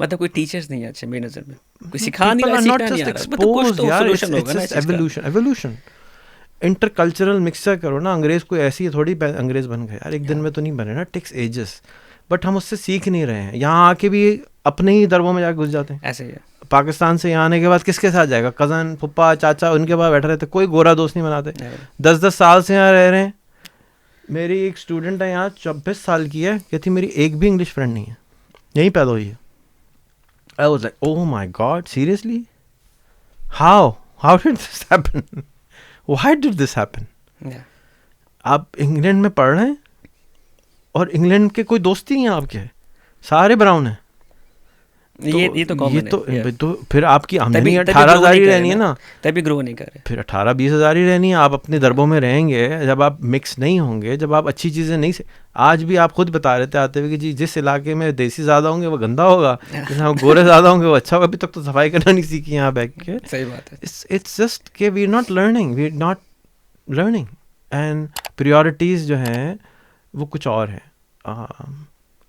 مطلب کوئی ٹیچرز نہیں ہے اچھا میری نظر میں, کوئی سکھا نہیں رہا, سیکھنا نہیں آ رہا. مطلب کچھ تو سولوشن ہوگا نا. ایوولوشن, انٹر کلچرل مکسچر کرو نا. انگریز کوئی ایسی تھوڑی انگریز بن گئے یار, ایک دن میں تو نہیں بنے نا, ٹیکس ایجز. بٹ ہم اس سے سیکھ نہیں رہے ہیں. یہاں آ کے بھی اپنے ہی دربوں میں جا کے گھس جاتے ہیں. ایسے ہی ہے. پاکستان سے یہاں آنے کے بعد کس کے ساتھ جائے گا؟ کزن, پھپھا, چاچا, ان کے پاس بیٹھے رہتے, کوئی گورا دوست نہیں بناتے. 10 سال سے یہاں رہ رہے ہیں. میری ایک اسٹوڈنٹ ہے یہاں 24 سال کی ہے, کہتی میری ایک بھی انگلش فرینڈ نہیں ہے, یہیں پیدا ہوئی ہے. I was like, oh my God, seriously? How did this happen? Why did this happen? آپ انگلینڈ میں پڑھ رہے ہیں اور انگلینڈ کے کوئی دوست ہی ہیں آپ کے, سارے براؤن ہیں. یہ تو پھر آپ کی آمدنی 18,000 ہی رہنی ہے نا, تبھی گرو نہیں کر رہے. پھر 18-20 ہزار ہی رہنی ہے. آپ اپنے دربوں میں رہیں گے جب آپ مکس نہیں ہوں گے, جب آپ اچھی چیزیں نہیں. آج بھی آپ خود بتا رہے تھے آتے ہوئے کہ جی جس علاقے میں دیسی زیادہ ہوں گے وہ گندا ہوگا, جہاں گورے زیادہ ہوں گے وہ اچھا ہوگا. ابھی تک تو صفائی کرنا نہیں سیکھی یہاں بیٹھ کے. صحیح بات ہے. اٹس جسٹ کہ we are not learning and priorities جو ہیں وہ کچھ اور ہیں.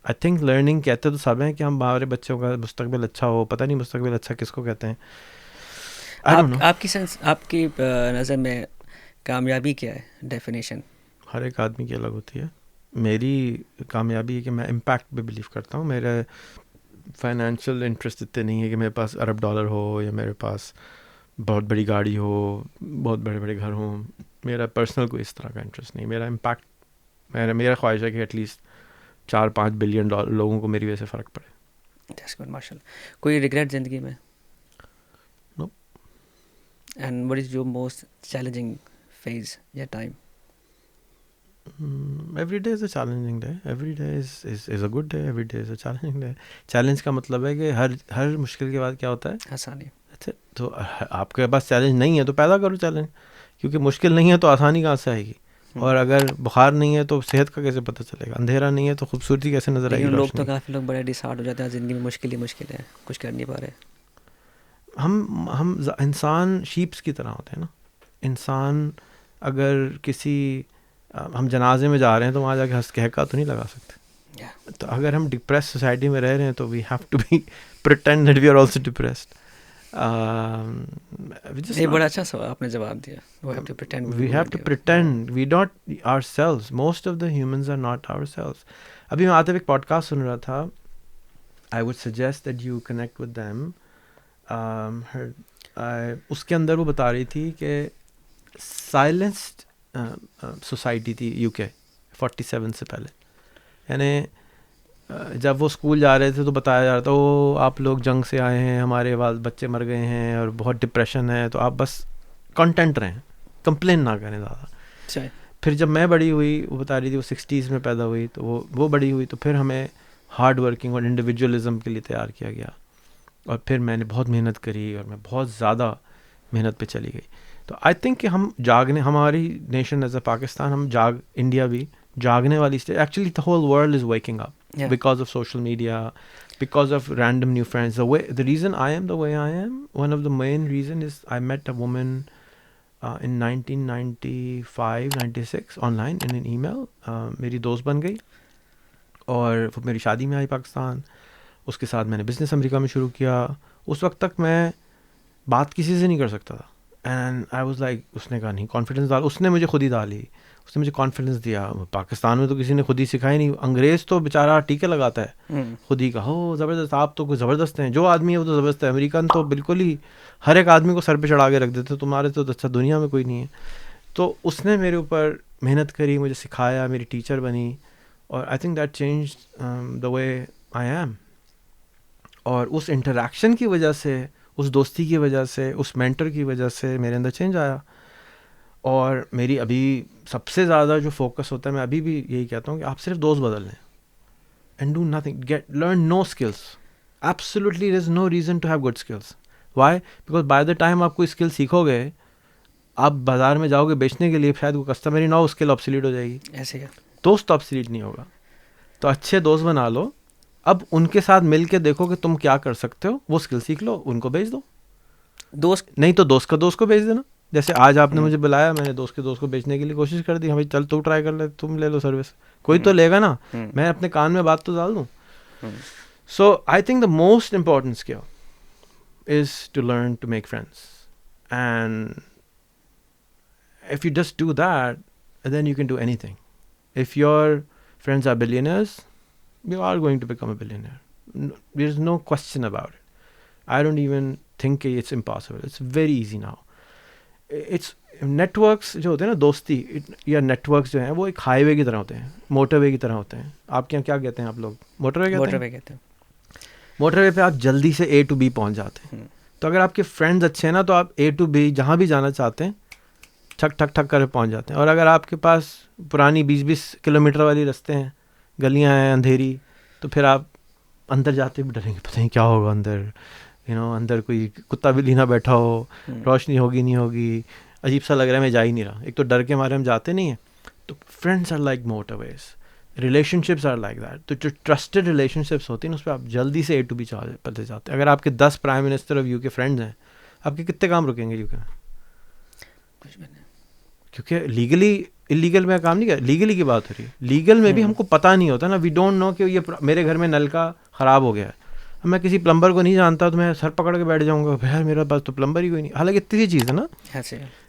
آئی تھنک لرننگ کہتے تو سب ہیں کہ ہم ہمارے بچوں کا مستقبل اچھا ہو. پتہ نہیں مستقبل اچھا کس کو کہتے ہیں. آپ کی نظر میں کامیابی کیا ہے ڈیفینیشن؟ ہر ایک آدمی کی الگ ہوتی ہے. میری کامیابی ہے کہ میں امپیکٹ پہ بلیو کرتا ہوں. میرے فائنینشیل انٹرسٹ اتنے نہیں ہے کہ میرے پاس $1 ارب ہو یا میرے پاس بہت بڑی گاڑی ہو, بہت بڑے بڑے گھر ہوں. میرا پرسنل کوئی اس طرح کا انٹرسٹ نہیں. میرا امپیکٹ, میرا خواہش ہے کہ ایٹ لیسٹ 4-5 بلین لوگوں کو میری وجہ سے فرق پڑے. ماشاء اللہ. کوئی ریگریٹ زندگی میں؟ No. And what is your most challenging phase یا time? Every day is a challenging day. Every day is a good day. Every day is a challenging day. Challenge کا مطلب ہے کہ ہر مشکل کے بعد کیا ہوتا ہے؟ آسانی. اچھا, تو آپ کے پاس چیلنج نہیں ہے تو پیدا کرو چیلنج, کیونکہ مشکل نہیں ہے تو آسانی کہاں سے آئے گی. اور اگر بخار نہیں ہے تو صحت کا کیسے پتہ چلے گا؟ اندھیرا نہیں ہے تو خوبصورتی کیسے نظر آئے گی؟ لوگ تو کافی لوگ بڑے ڈسہارٹ ہو جاتے ہیں، زندگی میں مشکل ہی مشکل ہے، کچھ کر نہیں پا رہے. ہم انسان شیپس کی طرح ہوتے ہیں نا. انسان اگر کسی ہم جنازے میں جا رہے ہیں تو وہاں جا کے ہنس کہکا تو نہیں لگا سکتے. تو اگر ہم ڈپریس سوسائٹی میں رہ رہے ہیں تو we have to be pretend that we are also depressed. یہ بڑا اچھا سوال آپ نے جواب دیا. We have to pretend. We not ourselves. Most of the humans are not ourselves. ابھی میں آتے ایک پوڈ کاسٹ سن رہا تھا. I would suggest that you connect with them. اس کے اندر وہ بتا رہی تھی کہ سائلنسڈ سوسائٹی تھی UK 47 سے پہلے. یعنی جب وہ اسکول جا رہے تھے تو بتایا جا رہا تھا وہ آپ لوگ جنگ سے آئے ہیں، ہمارے بچے مر گئے ہیں اور بہت ڈپریشن ہے، تو آپ بس کنٹینٹ رہیں، کمپلین نہ کریں زیادہ. پھر جب میں بڑی ہوئی، وہ بتا رہی تھی وہ 60s میں پیدا ہوئی، تو وہ بڑی ہوئی تو پھر ہمیں ہارڈ ورکنگ اور انڈیویجولزم کے لیے تیار کیا گیا. اور پھر میں نے بہت محنت کری اور میں بہت زیادہ محنت پہ چلی گئی. تو آئی تھنک کہ ہم جاگنے، ہماری نیشن ایز اے پاکستان، ہم انڈیا بھی جاگنے والی stage. Actually the whole world is waking up because of social media, because of random new friends. The reason I am the way I am, one of the main reason is I met a woman in 1995-96 online in an email. میری دوست بن گئی اور وہ میری شادی میں آئی پاکستان. اس کے ساتھ میں نے بزنس امریکہ میں شروع کیا. اس وقت تک میں بات کسی سے نہیں کر سکتا تھا. اینڈ آئی واز لائک، اس نے کہا نہیں، کانفیڈنس ڈال. اس نے مجھے خود ہی ڈالی، اس نے مجھے کانفیڈنس دیا. پاکستان میں تو کسی نے خود ہی سکھائی نہیں. انگریز تو بیچارہ ٹیکے لگاتا ہے خود ہی کا، ہو زبردست، آپ تو کوئی زبردست ہیں، جو آدمی ہے وہ تو زبردست ہے. امریکن تو بالکل ہی ہر ایک آدمی کو سر پہ چڑھا کے رکھ دیتے، تمہارے تو اچھا دنیا میں کوئی نہیں ہے. تو اس نے میرے اوپر محنت کری، مجھے سکھایا، میری ٹیچر بنی. اور I think that change the way I am. اور اس انٹریکشن کی وجہ سے، اس دوستی کی وجہ سے، اس مینٹر کی وجہ سے میرے اندر چینج آیا. اور میری ابھی سب سے زیادہ جو فوکس ہوتا ہے، میں ابھی بھی یہی کہتا ہوں کہ آپ صرف دوست بدل لیں and do nothing, learn no skills. Absolutely there is no reason to have good skills. Why? Because by the time آپ کوئی اسکل سیکھو گے، آپ بازار میں جاؤ گے بیچنے کے لیے، شاید وہ کسٹمر ہی نہ ہو، اسکل آبسلیٹ ہو جائے گی. ایسے ہے، دوست آبسلیٹ نہیں ہوگا. تو اچھے دوست بنا لو. اب ان کے ساتھ مل کے دیکھو کہ تم کیا کر سکتے ہو، وہ اسکل سیکھ لو، ان کو بیچ دو. دوست نہیں تو دوست کا دوست کو بیچ دینا. جیسے آج آپ نے مجھے بلایا، میں نے دوست کے دوست کو بیچنے کے لیے کوشش کر دی. ہمیں چل تو ٹرائی کر لے، تم لے لو سروس، کوئی تو لے گا نا. میں اپنے کان میں بات تو ڈال دوں. So I think the most important skill is to learn to make friends. And if you just do that, then you can do anything. If your friends are billionaires, you are going to become a billionaire. There's no question about it. I don't even think it's impossible. It's very easy now. It's networks جو ہوتے ہیں نا، دوستی یا networks جو ہیں، وہ ایک ہائی وے کی طرح ہوتے ہیں، موٹر وے کی طرح ہوتے ہیں. آپ کے یہاں کیا کہتے ہیں آپ لوگ؟ موٹر وے کہتے ہیں. موٹر وے پہ آپ جلدی سے A to B پہنچ جاتے ہیں. تو اگر آپ کے فرینڈز اچھے ہیں نا، تو آپ A to B جہاں بھی جانا چاہتے ہیں ٹھک ٹھک ٹھک کر پہنچ جاتے ہیں. اور اگر آپ کے پاس پرانی 20-20 کلومیٹر والی رستے ہیں، گلیاں ہیں اندھیری، تو پھر آپ اندر جاتے بھی ڈریں گے، پتہ نہیں کیا ہوگا اندر، اندر کوئی کتا بلی نہ بیٹھا ہو، روشنی ہوگی نہیں ہوگی، عجیب سا لگ رہا ہے، میں جا ہی نہیں رہا. ایک تو ڈر کے مارے ہم جاتے نہیں ہیں. تو friends are like motorways, relationships are like that. تو جو ٹرسٹڈ ریلیشن شپس ہوتی ہیں اس پہ آپ جلدی سے A to B چلے جاتے ہیں. اگر آپ کے 10 prime minister of UK friends ہیں، آپ کے کتنے کام رکیں گے UK میں؟ کیونکہ لیگلی انلیگل میں کام نہیں کیا، لیگلی کی بات ہو رہی ہے. لیگل میں بھی ہم کو پتہ نہیں ہوتا نا، وی ڈونٹ نو کہ یہ میرے گھر میں نل کا خراب ہو گیا ہے. میں کسی پلمبر کو نہیں جانتا تو میں سر پکڑ کے بیٹھ جاؤں گا، یار میرے پاس تو پلمبر ہی کوئی نہیں. حالانکہ اتنی سی چیز ہے نا.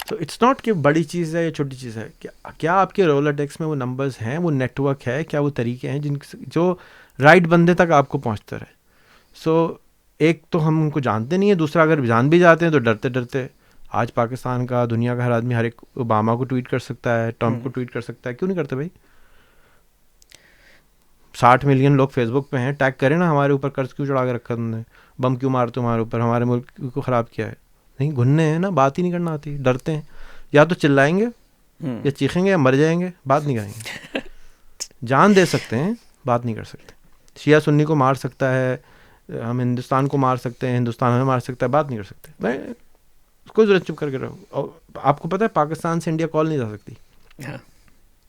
تو اٹس ناٹ کہ بڑی چیز ہے یا چھوٹی چیز ہے. کیا آپ کے رولر ٹیکس میں وہ نمبرز ہیں، وہ نیٹ ورک ہے، کیا وہ طریقے ہیں جو رائٹ بندے تک آپ کو پہنچتے رہے. سو ایک تو ہم ان کو جانتے نہیں ہیں، دوسرا اگر جان بھی جاتے ہیں تو ڈرتے ڈرتے. آج پاکستان کا، دنیا کا ہر آدمی، ہر ایک اوباما کو ٹویٹ کر سکتا ہے، ٹرمپ کو ٹویٹ کر سکتا ہے. کیوں نہیں کرتے بھائی؟ 60 ملین لوگ فیس بک پہ ہیں، ٹیگ کریں نا ہمارے اوپر قرض کیوں چڑھا کے رکھا تم نے، بم کیوں مارتے ہمارے اوپر، ہمارے ملک کو خراب کیا ہے. نہیں، گھننے ہیں نا، بات ہی نہیں کرنا آتی، ڈرتے ہیں. یا تو چلائیں گے یا چیخیں گے یا مر جائیں گے، بات نہیں کریں گے. جان دے سکتے ہیں، بات نہیں کر سکتے. شیعہ سنی کو مار سکتا ہے، ہم ہندوستان کو مار سکتے ہیں، ہندوستان ہمیں مار سکتا ہے، بات نہیں کر سکتے. میں کوئی ضرورت چپ کر کے رہو. اور آپ کو پتہ ہے پاکستان سے انڈیا کال نہیں جا سکتی.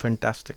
Fantastic.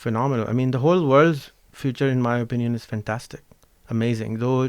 Phenomenal. I mean, the whole world's future, in my opinion, is fantastic. Amazing. Though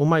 Oh my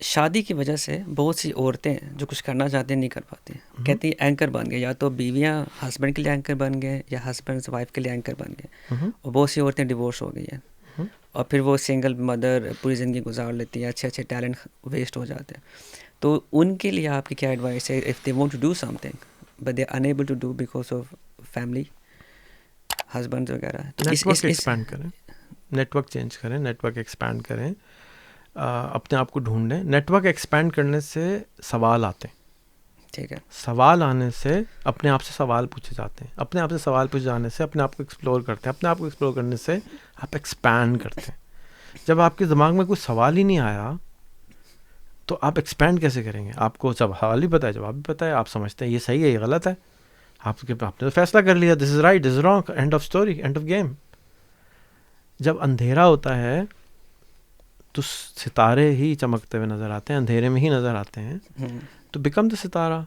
شادی کی وجہ سے بہت سی عورتیں جو کچھ کرنا چاہتے ہیں نہیں کر پاتی ہیں. کہتی ہیں اینکر بن گئے, یا تو بیویاں ہسبینڈ کے لیے اینکر بن گئے یا ہسبینڈ وائف کے لیے اینکر بن گئے. اور بہت سی عورتیں ڈیورس ہو گئی ہیں, اور پھر وہ سنگل مدر پوری زندگی گزار لیتی ہیں, اچھے اچھے ٹیلنٹ ویسٹ ہو جاتے ہیں. تو ان کے لیے آپ کی کیا ایڈوائس ہے, if they want to do something but they unable to do because of family, husband وغیرہ. تو نیٹورک ایکسپینڈ کریں, نیٹورک چینج کریں, نیٹورک ایکسپینڈ کریں, اپنے آپ کو ڈھونڈیں. نیٹورک ایکسپینڈ کرنے سے سوال آتے ہیں, ٹھیک ہے, سوال آنے سے اپنے آپ سے سوال پوچھے جاتے ہیں, اپنے آپ سے سوال پوچھے جانے سے اپنے آپ کو ایکسپلور کرتے ہیں, اپنے آپ کو ایکسپلور کرنے سے آپ ایکسپینڈ کرتے ہیں. جب آپ کے دماغ میں کوئی سوال ہی نہیں آیا تو آپ ایکسپینڈ کیسے کریں گے؟ آپ کو جب سوال بھی پتہ ہے, جواب بھی پتہ ہے, آپ سمجھتے ہیں یہ صحیح ہے یہ غلط ہے, آپ نے تو فیصلہ کر لیا, this is right this is wrong, end of story, end of game. جب اندھیرا ہوتا ہے تو ستارے ہی چمکتے ہوئے نظر آتے ہیں, اندھیرے میں ہی نظر آتے ہیں, تو بیکم دا ستارہ.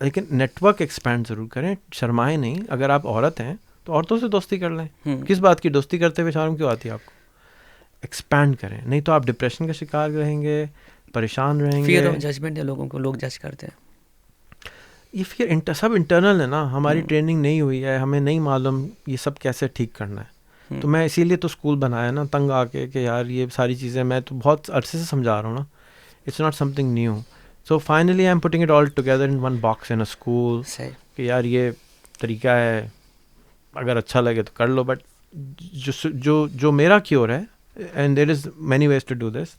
لیکن نیٹورک ایکسپینڈ ضرور کریں, شرمائیں نہیں. اگر آپ عورت ہیں تو عورتوں سے دوستی کر لیں, کس بات کی دوستی کرتے ہوئے شرم کیوں آتی ہے آپ کو؟ ایکسپینڈ کریں, نہیں تو آپ ڈپریشن کا شکار رہیں گے, پریشان رہیں گے. فیئر آف ججمنٹ ہے لوگوں کو, لوگ جج کرتے ہیں. یہ فیئر سب انٹرنل ہے نا, ہماری ٹریننگ نہیں ہوئی ہے, ہمیں نہیں معلوم یہ سب کیسے ٹھیک کرنا ہے. تو میں اسی لیے تو اسکول بنایا نا, تنگ آ کے کہ یار یہ ساری چیزیں میں تو بہت عرصے سے سمجھا رہا ہوں نا, it's not something new. So finally I am putting it all together in one box in a school, کہ یار یہ طریقہ ہے, اگر اچھا لگے تو کر لو. بٹ جو میرا کیور ہے, and there is many ways to do this,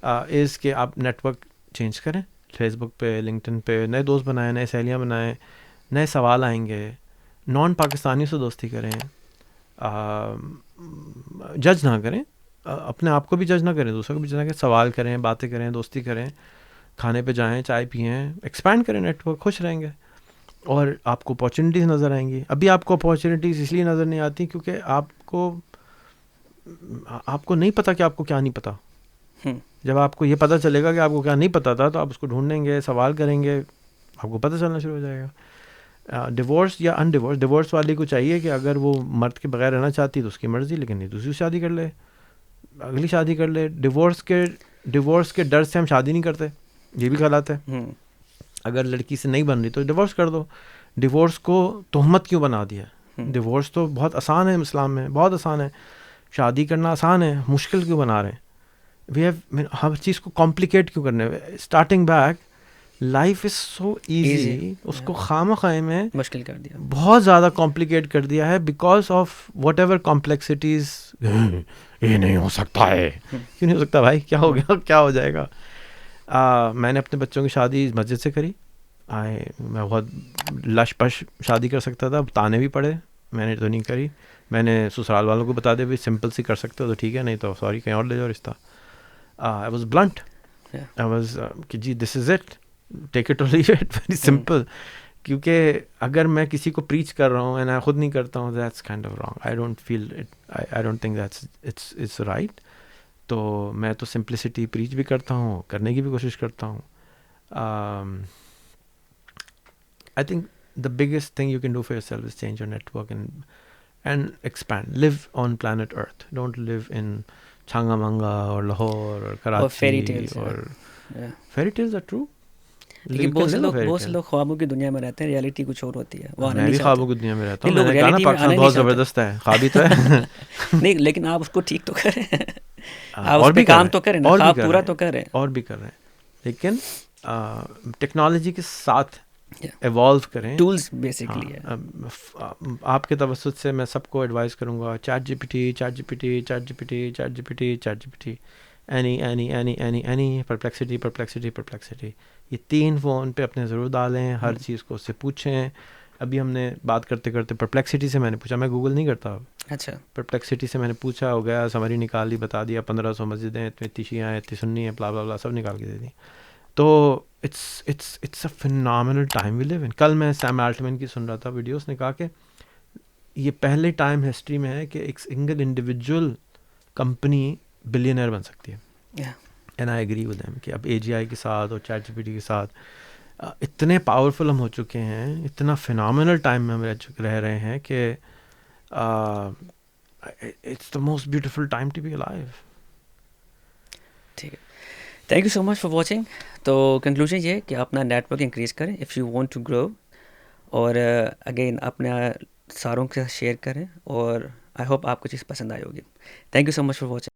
is کہ آپ نیٹورک چینج کریں, فیس بک پہ, لنکڈن پہ نئے دوست بنائیں, نئے سہیلیاں بنائیں, نئے سوال آئیں گے. نان پاکستانیوں سے دوستی کریں, جج نہ کریں, اپنے آپ کو بھی جج نہ کریں, دوسروں کو بھی جج نہ کریں, سوال کریں, باتیں کریں, دوستی کریں, کھانے پہ جائیں, چائے پئیں, ایکسپینڈ کریں نیٹورک, خوش رہیں گے اور آپ کو اپارچونیٹیز نظر آئیں گی. ابھی آپ کو اپارچونیٹیز اس لیے نظر نہیں آتی کیونکہ آپ کو نہیں پتہ کہ آپ کو کیا نہیں پتہ. جب آپ کو یہ پتہ چلے گا کہ آپ کو کیا نہیں پتہ تھا تو آپ اس کو ڈھونڈیں گے, سوال کریں گے, آپ کو پتہ چلنا شروع ہو جائے گا. ڈیورس یا ان ڈیورس, ڈیورس والی کو چاہیے کہ اگر وہ مرد کے بغیر رہنا چاہتی تو اس کی مرضی, لیکن نہیں دوسری شادی کر لے, اگلی شادی کر لے. ڈیورس کے ڈر سے ہم شادی نہیں کرتے, یہ بھی غلط ہے. اگر لڑکی سے نہیں بن رہی تو ڈیورس کر دو. ڈیورس کو تہمت کیوں بنا دیا؟ ڈیورس تو بہت آسان ہے, اسلام میں بہت آسان ہے, شادی کرنا آسان ہے, مشکل کیوں بنا رہے ہیں؟ ہر چیز کو کمپلیکیٹ کیوں کرنے؟ Starting back, life is so easy, اس کو خواہ میں مشکل کر دیا, بہت زیادہ کمپلیکیٹ کر دیا ہے, because of what ever complexities. یہ نہیں ہو سکتا ہے, کیوں نہیں ہو سکتا بھائی؟ کیا ہو گیا, کیا ہو جائے گا؟ میں نے اپنے بچوں کی شادی مسجد سے کری. میں بہت لش پش شادی کر سکتا تھا, تانے بھی پڑے, میں نے تو نہیں کری. میں نے سسرال والوں کو بتا دیا بھی سمپل سی کر سکتے ہو تو ٹھیک ہے, نہیں تو سوری کہیں اور لے جاؤ رشتہ. I was blunt, I was کہ جی this is it, take it اور لیو اٹ, ویری سمپل. کیونکہ اگر میں کسی کو پریچ کر رہا ہوں اینڈ میں خود نہیں کرتا ہوں, that's kind of wrong. I don't feel it, I don't think that's it's right. تو میں تو سمپلسٹی پریچ بھی کرتا ہوں, کرنے کی بھی کوشش کرتا ہوں. I think the biggest thing you can do for yourself is change your network and expand. Live on planet Earth. Don't live in Changamanga or Lahore or Karachi. Or fairy tales. Or fairy tales are true. لیکن بہت سے لوگ خوابوں کی دنیا میں رہتے ہیں, ریالٹی کچھ اور ہوتی ہے. میں بھی خوابوں کی دنیا میں رہتا ہوں. میں نے کہا نا پاکستان بہت زبردست ہے, خوابی تو ہے نہیں, لیکن آپ اس کو ٹھیک تو کریں, آپ اس پہ کام تو کریں, خواب پورا تو کریں. اور بھی کر رہے ہیں, لیکن ٹیکنالوجی کے ساتھ ایوالو کریں. ٹولز بیسکلی ہے. آپ کے توسط سے میں سب کو ایڈوائز کروں گا, chat G P T, chat G P T, chat G P T, chat G P T, chat G P T, any Perplexity. یہ 3 فون پہ اپنے ضرور ڈالیں, ہر چیز کو اس سے پوچھیں. ابھی ہم نے بات کرتے کرتے پرپلیکسٹی سے میں نے پوچھا, میں گوگل نہیں کرتا. اچھا, پرپلیکسٹی سے میں نے پوچھا, ہو گیا, سمری نکالی, بتا دیا 1500 مسجدیں, اتنی شیعہ ہیں, اتنی سنی ہیں, بلا بلا بلا, سب نکال کے دے دی. تو it's a phenomenal time we live in. کل میں سیم آلٹمین کی سن رہا تھا ویڈیو, اس نے کہا کہ یہ پہلے ٹائم ہسٹری میں ہے کہ ایک سنگل انڈیویجول کمپنی بلینئر بن سکتی ہے. And I agree with them کہ اب اے جی آئی کے ساتھ اور چیٹ جی پی ٹی کے ساتھ اتنے پاورفل ہم ہو چکے ہیں, اتنا فینامنل ٹائم میں ہم رہ رہے ہیں کہ it's the most beautiful time to be alive. ٹھیک ہے, thank you so much for watching. تو کنکلوژن یہ ہے کہ اپنا نیٹ ورک انکریز کریں if you want to grow, اور اگین اپنے ساروں کے ساتھ شیئر کریں, اور آئی ہوپ آپ کو چیز پسند آئی ہوگی. Thank you so much for watching.